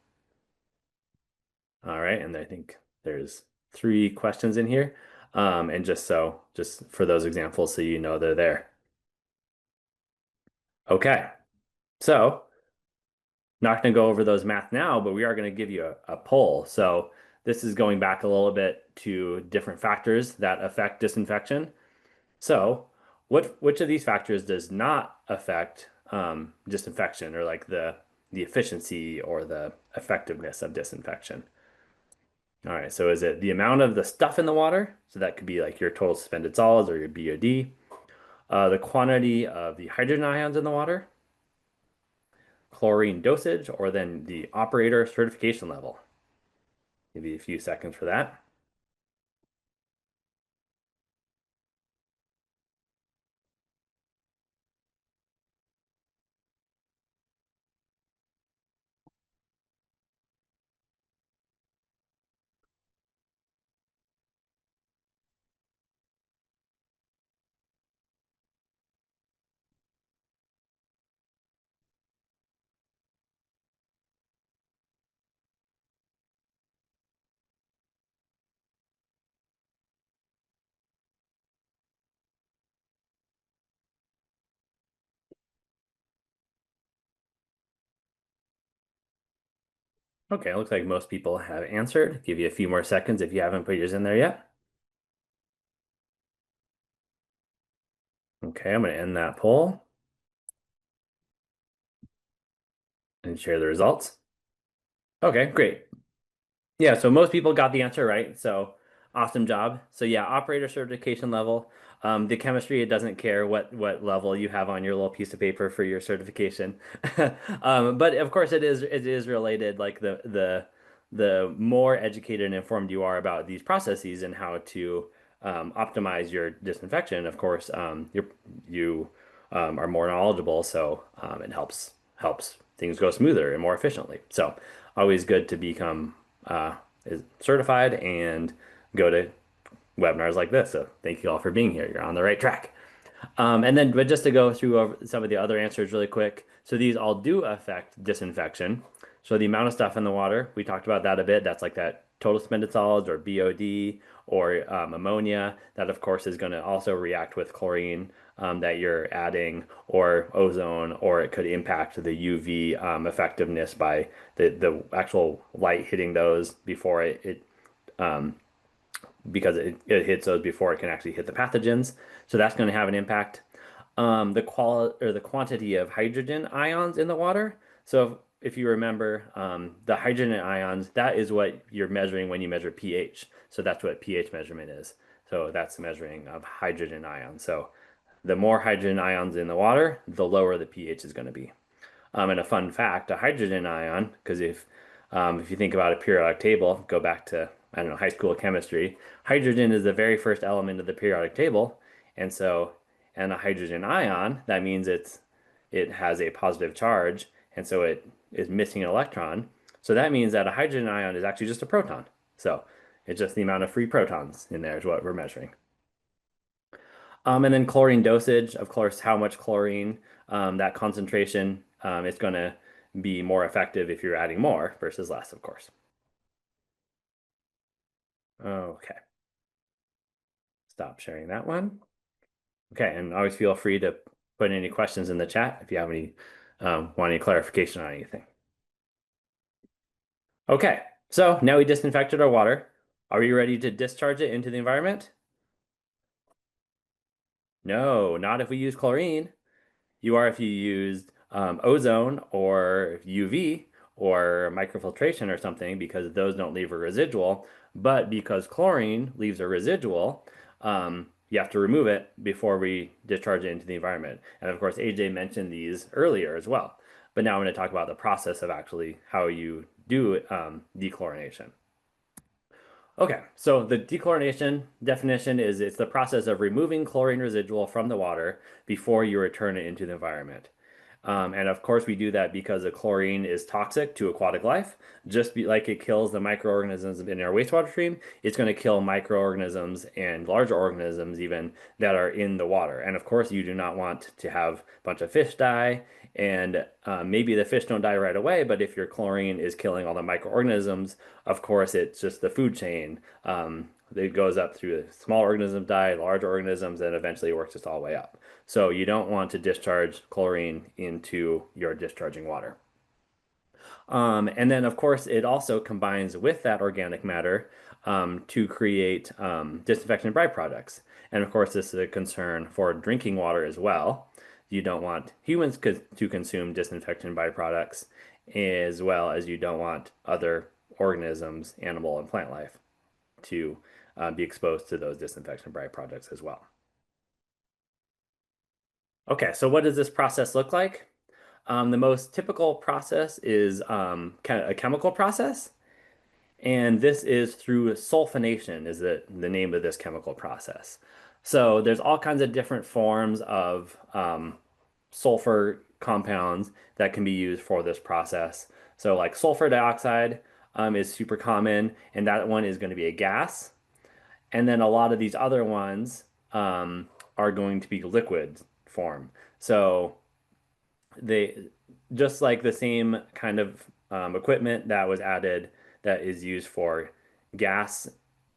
All right, and I think there's 3 questions in here. And just for those examples, so you know they're there. Okay, so not going to go over those math now, but we are going to give you a poll. So this is going back a little bit to different factors that affect disinfection. So which of these factors does not affect disinfection or like the efficiency or the effectiveness of disinfection? All right, so is it the amount of the stuff in the water? So that could be like your total suspended solids or your BOD. The quantity of the hydrogen ions in the water, chlorine dosage, or then the operator certification level. Give you a few seconds for that. Okay, it looks like most people have answered. Give you a few more seconds if you haven't put yours in there yet. Okay, I'm going to end that poll and share the results. Okay, great. Yeah, so most people got the answer right. So awesome job. So yeah, operator certification level. The chemistry, it doesn't care what level you have on your little piece of paper for your certification. But of course it is related. Like the more educated and informed you are about these processes and how to optimize your disinfection, of course, you are more knowledgeable, so it helps things go smoother and more efficiently. So always good to become uh, certified and go to webinars like this. So thank you all for being here. You're on the right track. But just to go through some of the other answers really quick. So these all do affect disinfection. So the amount of stuff in the water, we talked about that a bit. That's like that total suspended solids or BOD or ammonia. That of course is going to also react with chlorine that you're adding or ozone, or it could impact the UV effectiveness by the actual light hitting those before it because it hits those before it can actually hit the pathogens. So that's going to have an impact. The quality or the quantity of hydrogen ions in the water. So if you remember, the hydrogen ions, that is what you're measuring when you measure pH. So that's what pH measurement is. So that's measuring of hydrogen ions. So the more hydrogen ions in the water, the lower the pH is going to be. And a fun fact, a hydrogen ion, because if you think about a periodic table, go back to, I don't know, high school chemistry, hydrogen is the very first element of the periodic table. And so, and a hydrogen ion, that means it has a positive charge, and so it is missing an electron. So that means that a hydrogen ion is actually just a proton. So it's just the amount of free protons in there is what we're measuring. And then chlorine dosage, of course, how much chlorine, that concentration, is going to be more effective if you're adding more versus less, of course. Okay, stop sharing that one. Okay, and always feel free to put any questions in the chat if you have any, want any clarification on anything. Okay, so now we disinfected our water. Are we ready to discharge it into the environment? No, not if we use chlorine. You are if you used ozone or UV or microfiltration or something, because those don't leave a residual. But because chlorine leaves a residual, you have to remove it before we discharge it into the environment. And of course, AJ mentioned these earlier as well. But now I'm going to talk about the process of actually how you do dechlorination. Okay, so the dechlorination definition is it's the process of removing chlorine residual from the water before you return it into the environment. And of course, we do that because the chlorine is toxic to aquatic life. Like it kills the microorganisms in our wastewater stream, it's going to kill microorganisms and larger organisms even that are in the water. And of course, you do not want to have a bunch of fish die. And maybe the fish don't die right away, but if your chlorine is killing all the microorganisms, of course, it's just the food chain. It goes up through small organisms die, large organisms, and eventually works its all the way up. So you don't want to discharge chlorine into your discharging water. And then, of course, it also combines with that organic matter to create disinfectant byproducts. And of course, this is a concern for drinking water as well. You don't want humans to consume disinfectant byproducts, as well as you don't want other organisms, animal and plant life, to be exposed to those disinfection byproducts as well. Okay, so what does this process look like? The most typical process is kind of a chemical process, and this is through sulfonation is the name of this chemical process. So there's all kinds of different forms of sulfur compounds that can be used for this process. So like sulfur dioxide is super common, and that one is going to be a gas. And then a lot of these other ones are going to be liquid form. So they just like the same kind of equipment that was added that is used for gas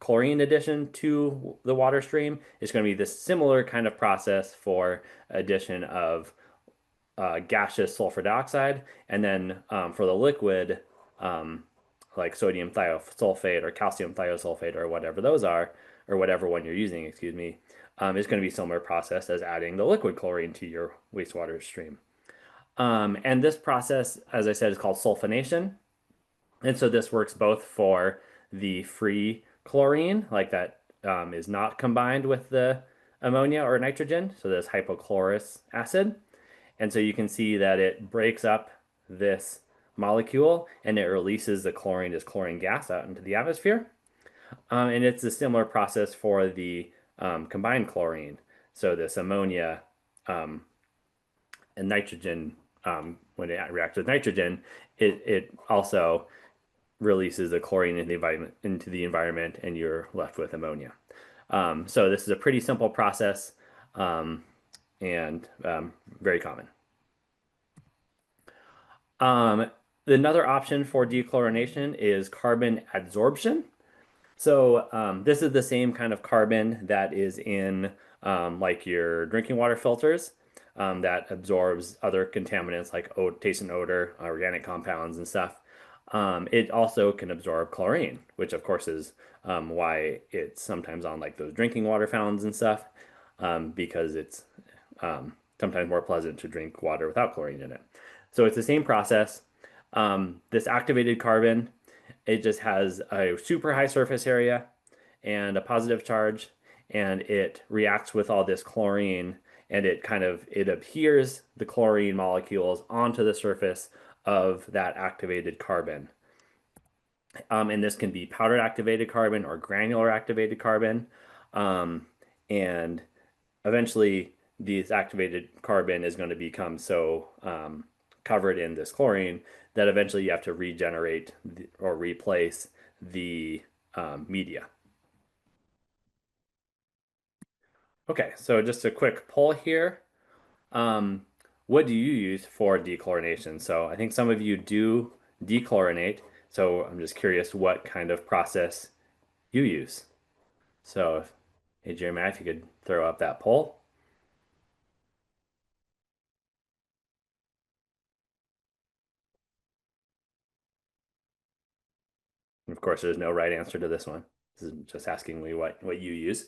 chlorine addition to the water stream. It's going to be this similar kind of process for addition of gaseous sulfur dioxide, and then for the liquid, um, like sodium thiosulfate or calcium thiosulfate or whatever those are, or whatever one you're using, excuse me, is going to be a similar process as adding the liquid chlorine to your wastewater stream. And this process, as I said, is called sulfonation. And so this works both for the free chlorine, like that is not combined with the ammonia or nitrogen. So there's hypochlorous acid. And so you can see that it breaks up this molecule and it releases the chlorine as chlorine gas out into the atmosphere. And it's a similar process for the combined chlorine. So this ammonia um, and nitrogen, when it reacts with nitrogen, it also releases the chlorine into the environment, and you're left with ammonia. So this is a pretty simple process um, and very common. Um, Another option for dechlorination is carbon adsorption. So this is the same kind of carbon that is in like your drinking water filters that absorbs other contaminants like taste and odor, organic compounds and stuff. It also can absorb chlorine, which of course is why it's sometimes on like those drinking water fountains and stuff, because it's sometimes more pleasant to drink water without chlorine in it. So it's the same process. This activated carbon, it just has a super high surface area and a positive charge, and it reacts with all this chlorine, and it adheres the chlorine molecules onto the surface of that activated carbon. And this can be powdered activated carbon or granular activated carbon. Um, and eventually, this activated carbon is going to become so covered in this chlorine that eventually you have to regenerate or replace the media. Okay, so just a quick poll here. Um, what do you use for dechlorination? So I think some of you do dechlorinate. So I'm just curious what kind of process you use. So, hey, Jeremiah, if you could throw up that poll. And of course, there's no right answer to this one. This is just asking me what you use.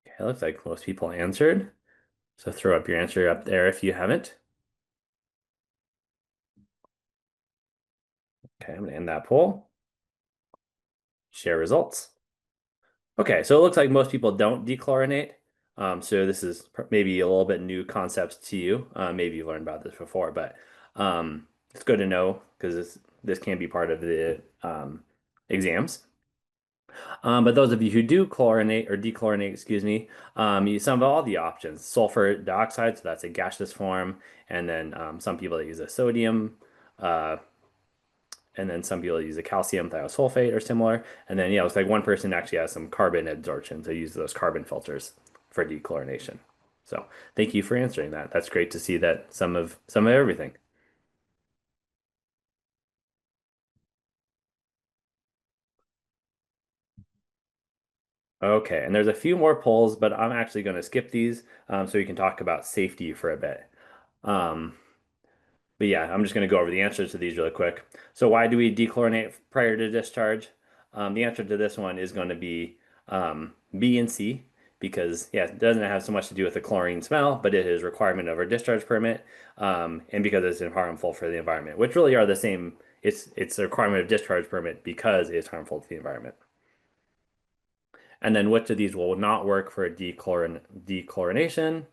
Okay, it looks like most people answered. So throw up your answer up there if you haven't. Okay, I'm gonna end that poll. Share results. Okay, so it looks like most people don't dechlorinate. So this is maybe a little bit new concepts to you. Maybe you learned about this before, but it's good to know because this can be part of the exams. But those of you who do chlorinate or dechlorinate, excuse me, use some of all the options. Sulfur dioxide, so that's a gaseous form, and then some people that use a sodium, uh, and then some people use a calcium thiosulfate or similar. And then, it's like one person actually has some carbon adsorption, so use those carbon filters for dechlorination. So thank you for answering that. That's great to see that some of everything. Okay, and there's a few more polls, but I'm actually going to skip these so we can talk about safety for a bit. Um, But yeah, I'm just going to go over the answers to these really quick. So why do we dechlorinate prior to discharge? The answer to this one is going to be B and C because yeah, it doesn't have so much to do with the chlorine smell, but it is requirement of our discharge permit, and because it's harmful for the environment, which really are the same. It's a requirement of discharge permit because it's harmful to the environment. And then which of these will not work for dechlorination?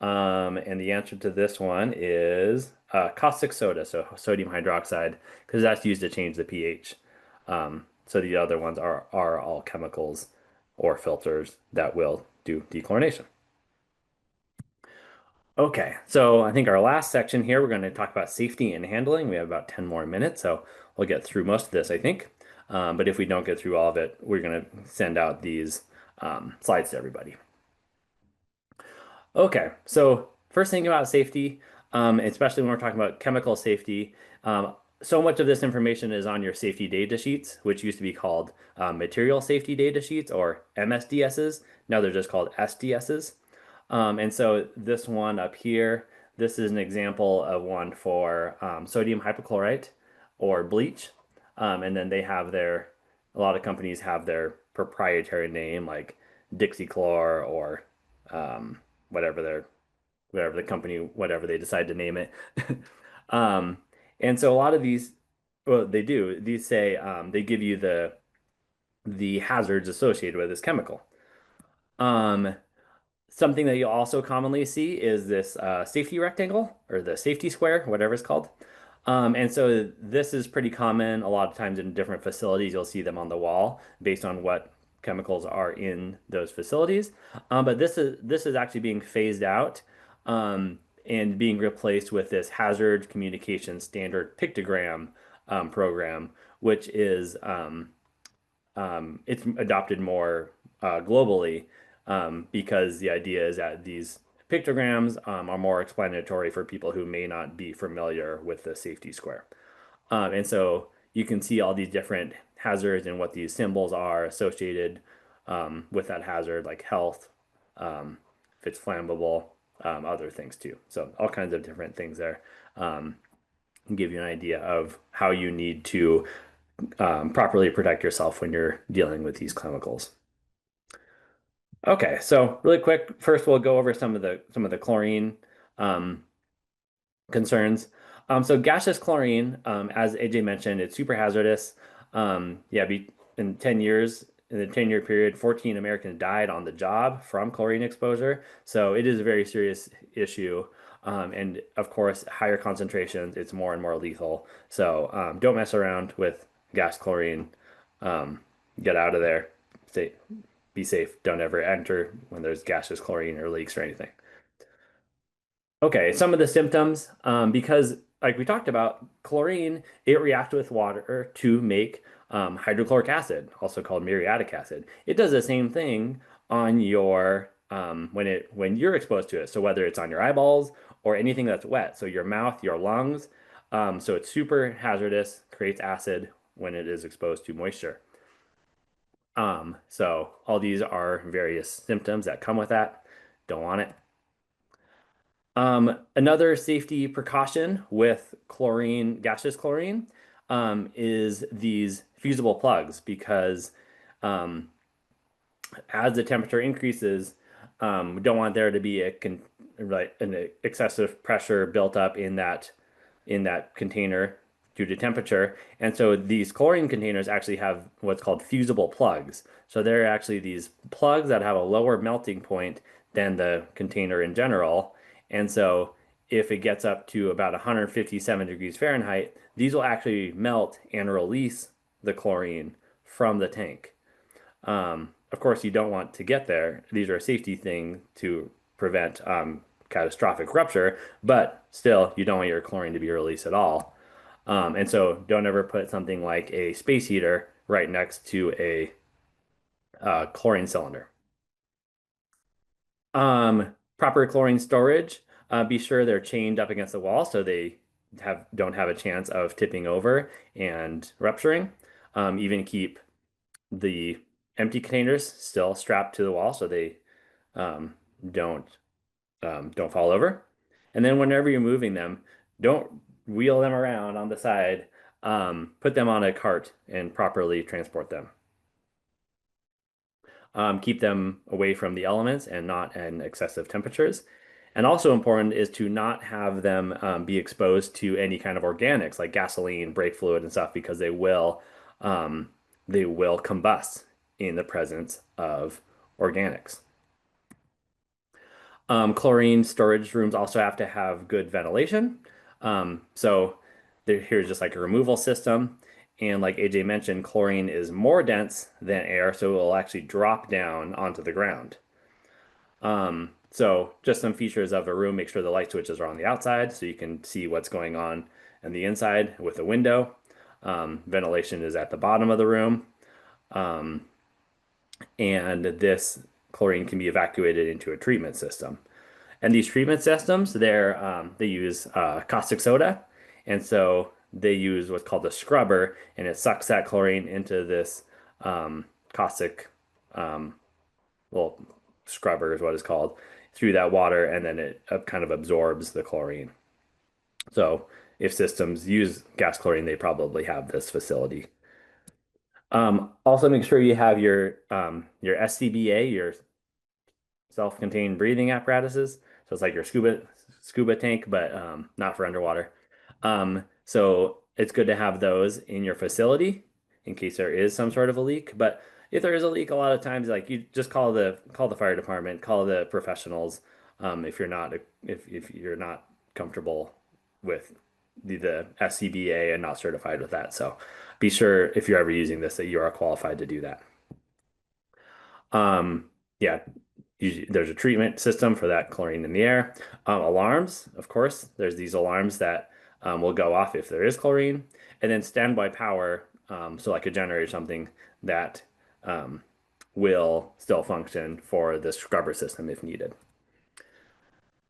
And the answer to this one is caustic soda, so sodium hydroxide, because that's used to change the pH. So the other ones are all chemicals or filters that will do dechlorination. Okay, so I think our last section here, we're going to talk about safety and handling. We have about 10 more minutes, so we'll get through most of this, I think. But if we don't get through all of it, we're going to send out these slides to everybody. Okay, so first thing about safety, especially when we're talking about chemical safety, so much of this information is on your safety data sheets, which used to be called material safety data sheets or MSDSs. Now they're just called SDSs. And so this one up here, this is an example of one for sodium hypochlorite or bleach. And then a lot of companies have their proprietary name like Dixie Chlor or um, whatever their whatever the company, whatever they decide to name it. Um, and so a lot of these, well, they do. These say they give you the hazards associated with this chemical. Um, Something that you'll also commonly see is this safety rectangle or the safety square, whatever it's called. And so this is pretty common. A lot of times in different facilities, you'll see them on the wall based on what chemicals are in those facilities. But this is actually being phased out and being replaced with this hazard communication standard pictogram program, which is it's adopted more globally because the idea is that these pictograms are more explanatory for people who may not be familiar with the safety square. And so you can see all these different hazards and what these symbols are associated with that hazard, like health, if it's flammable, other things too. So all kinds of different things there give you an idea of how you need to properly protect yourself when you're dealing with these chemicals. Okay, so really quick, first we'll go over some of the chlorine um, concerns. So gaseous chlorine, as AJ mentioned, it's super hazardous. Yeah, in 10 years, in the 10-year period, 14 Americans died on the job from chlorine exposure. So it is a very serious issue. And of course, higher concentrations, it's more and more lethal. So don't mess around with gas chlorine. Um, get out of there. Stay, be safe. Don't ever enter when there's gaseous chlorine or leaks or anything. Okay, some of the symptoms, because like we talked about, chlorine, it reacts with water to make hydrochloric acid, also called muriatic acid. It does the same thing on your when you're exposed to it. So whether it's on your eyeballs or anything that's wet, so your mouth, your lungs, so it's super hazardous, creates acid when it is exposed to moisture. So all these are various symptoms that come with that. Don't want it. Another safety precaution with chlorine, gaseous chlorine, is these fusible plugs because um, as the temperature increases, we don't want there to be like an excessive pressure built up in that container due to temperature. And so these chlorine containers actually have what's called fusible plugs. So they're actually these plugs that have a lower melting point than the container in general. And so if it gets up to about 157 degrees Fahrenheit, these will actually melt and release the chlorine from the tank. Of course, you don't want to get there. These are a safety thing to prevent catastrophic rupture, but still, you don't want your chlorine to be released at all. And so, don't ever put something like a space heater right next to a chlorine cylinder. Proper chlorine storage. Be sure they're chained up against the wall so they don't have a chance of tipping over and rupturing. Even keep the empty containers still strapped to the wall so they um, don't don't fall over. And then whenever you're moving them, don't wheel them around on the side. Put them on a cart and properly transport them. Keep them away from the elements and not in excessive temperatures. And also important is to not have them be exposed to any kind of organics like gasoline, brake fluid, and stuff because they will combust in the presence of organics. Chlorine storage rooms also have to have good ventilation. So here's just like a removal system. And like AJ mentioned, chlorine is more dense than air, so it will actually drop down onto the ground. So just some features of a room, make sure the light switches are on the outside so you can see what's going on in the inside with a window. Ventilation is at the bottom of the room. Um, and this chlorine can be evacuated into a treatment system. And these treatment systems, they use caustic soda, and so they use what's called a scrubber, and it sucks that chlorine into this caustic, um, well, scrubber is what it's called, through that water, and then it kind of absorbs the chlorine. So if systems use gas chlorine, they probably have this facility. Also, make sure you have your SCBA, your self-contained breathing apparatuses. So it's like your scuba tank, but not for underwater. So it's good to have those in your facility in case there is some sort of a leak. But if there is a leak, a lot of times like you just call the fire department, call the professionals if you're not comfortable with the SCBA and not certified with that. So be sure if you're ever using this that you are qualified to do that. Um, yeah, there's a treatment system for that chlorine in the air. Alarms, of course, there's these alarms that will go off if there is chlorine, and then standby power, so like a generator or something that um, will still function for the scrubber system if needed.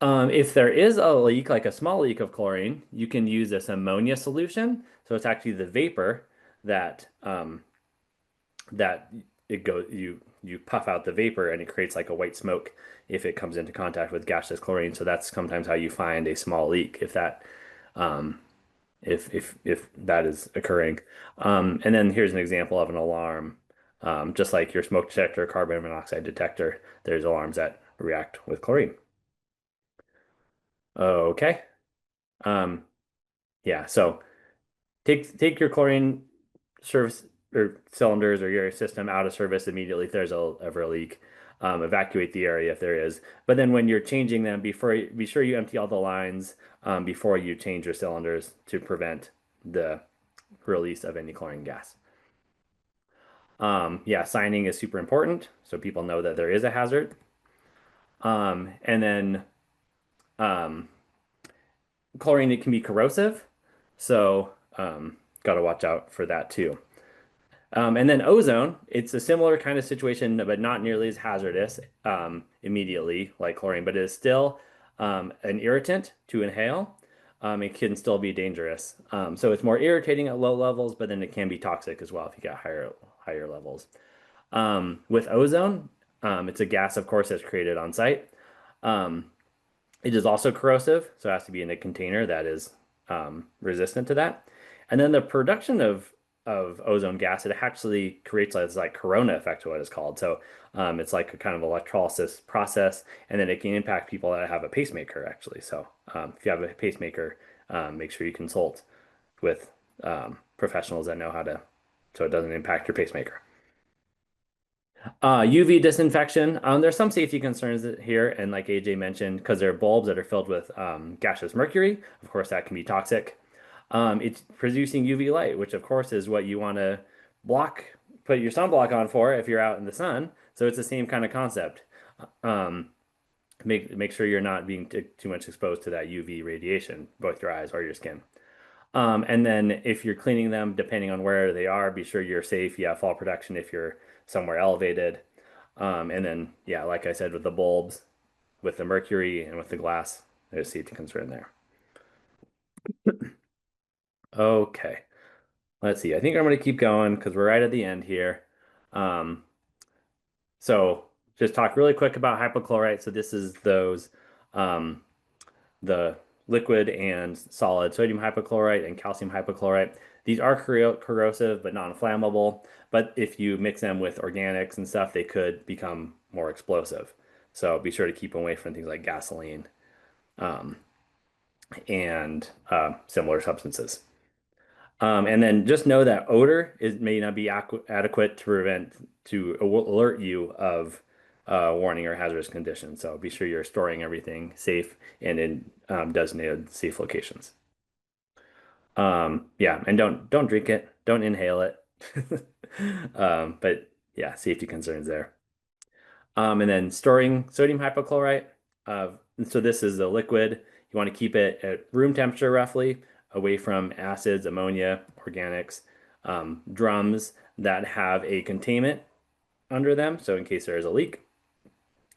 If there is a leak, like a small leak of chlorine, you can use this ammonia solution. So it's actually the vapor that that it goes you puff out the vapor and it creates like a white smoke if it comes into contact with gaseous chlorine. So that's sometimes how you find a small leak if that um, if that is occurring. And then here's an example of an alarm. Just like your smoke detector, carbon monoxide detector, there's alarms that react with chlorine. Okay. Um, yeah, so take your chlorine service or cylinders or your system out of service immediately if there's ever a leak. Evacuate the area if there is. But then when you're changing them, be sure you empty all the lines before you change your cylinders to prevent the release of any chlorine gas. Yeah, signing is super important so people know that there is a hazard. And then um, chlorine, it can be corrosive, so got to watch out for that too. And then ozone, it's a similar kind of situation, but not nearly as hazardous immediately like chlorine, but it is still an irritant to inhale. It can still be dangerous. So it's more irritating at low levels, but then it can be toxic as well if you get higher levels. With ozone, it's a gas, of course, that's created on site. Um, it is also corrosive, so it has to be in a container that is resistant to that. And then the production of ozone gas, it actually creates this like corona effect, what it's called. So it's like a kind of electrolysis process, and then it can impact people that have a pacemaker actually. So if you have a pacemaker, make sure you consult with professionals that know how to, so it doesn't impact your pacemaker. UV disinfection. There's some safety concerns here, and like AJ mentioned, because they're bulbs that are filled with gaseous mercury. Of course, that can be toxic. It's producing UV light, which of course is what you want to block, put your sunblock on for if you're out in the sun. So it's the same kind of concept. Um, make sure you're not being too much exposed to that UV radiation, both your eyes or your skin. And then if you're cleaning them, depending on where they are, be sure you're safe. You have fall protection if you're somewhere elevated. And then, yeah, like I said, with the bulbs, with the mercury and with the glass, there's safety concern there. Okay, let's see. I think I'm going to keep going because we're right at the end here. Um, so just talk really quick about hypochlorite. So this is um, the liquid and solid sodium hypochlorite and calcium hypochlorite. These are corrosive but non-flammable. But if you mix them with organics and stuff, they could become more explosive. So be sure to keep away from things like gasoline um, and similar substances. And then just know that odor may not be adequate to alert you of warning or hazardous conditions. So be sure you're storing everything safe and in designated safe locations. Yeah, and don't drink it, don't inhale it. But yeah, safety concerns there. And then storing sodium hypochlorite. Uh, so this is a liquid. You want to keep it at room temperature roughly, away from acids, ammonia, organics, drums that have a containment under them. So in case there is a leak,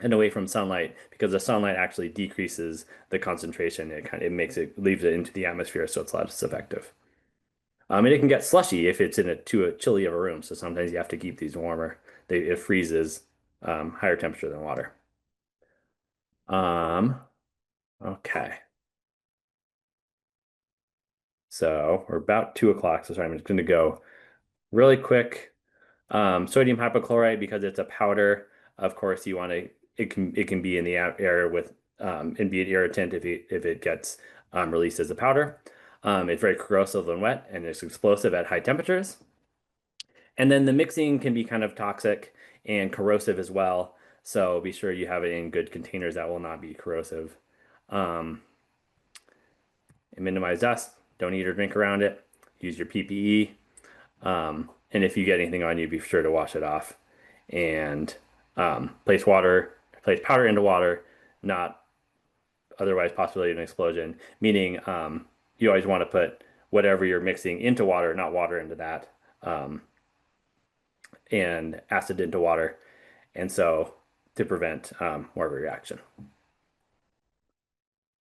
and away from sunlight because the sunlight actually decreases the concentration. It leaves it into the atmosphere, so it's less effective. And it can get slushy if it's in too a chilly of a room. So sometimes you have to keep these warmer. It freezes higher temperature than water. Um, okay. So we're about 2 o'clock. So sorry, I'm just going to go really quick. Sodium hypochlorite, because it's a powder, of course, you want to it can be in the air with and be an irritant if it gets released as a powder. It's very corrosive and wet, and it's explosive at high temperatures. And then the mixing can be kind of toxic and corrosive as well. So be sure you have it in good containers that will not be corrosive. Um, and minimize dust. Don't eat or drink around it. Use your PPE. And if you get anything on you, be sure to wash it off. And place powder into water, not otherwise possibility of an explosion. Meaning, you always want to put whatever you're mixing into water, not water into that, and acid into water. And so to prevent more of a reaction.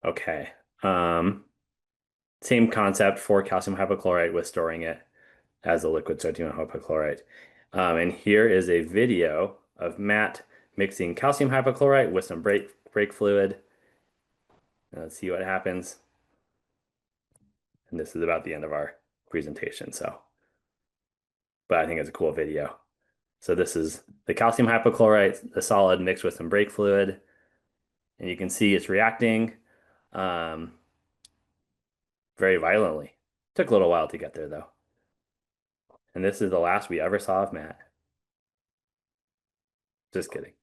Okay. Um, Same concept for calcium hypochlorite with storing it as a liquid sodium hypochlorite. And here is a video of Matt mixing calcium hypochlorite with some brake fluid. Let's see what happens. And this is about the end of our presentation. So, but I think it's a cool video. So this is the calcium hypochlorite, the solid mixed with some brake fluid. And you can see it's reacting um, very violently. Took a little while to get there though. And this is the last we ever saw of Matt. Just kidding.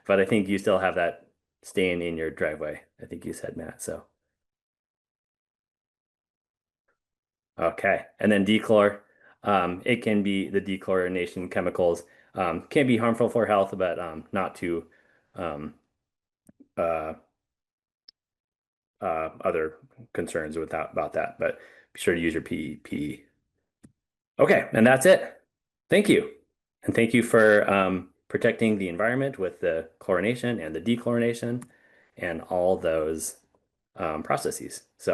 But I think you still have that stain in your driveway. I think you said, Matt. So, okay. And then dechlor. It can be the dechlorination chemicals can be harmful for health, but not to um, uh, other concerns about that. But be sure to use your PE. Okay, and that's it. Thank you. And thank you for protecting the environment with the chlorination and the dechlorination and all those processes. So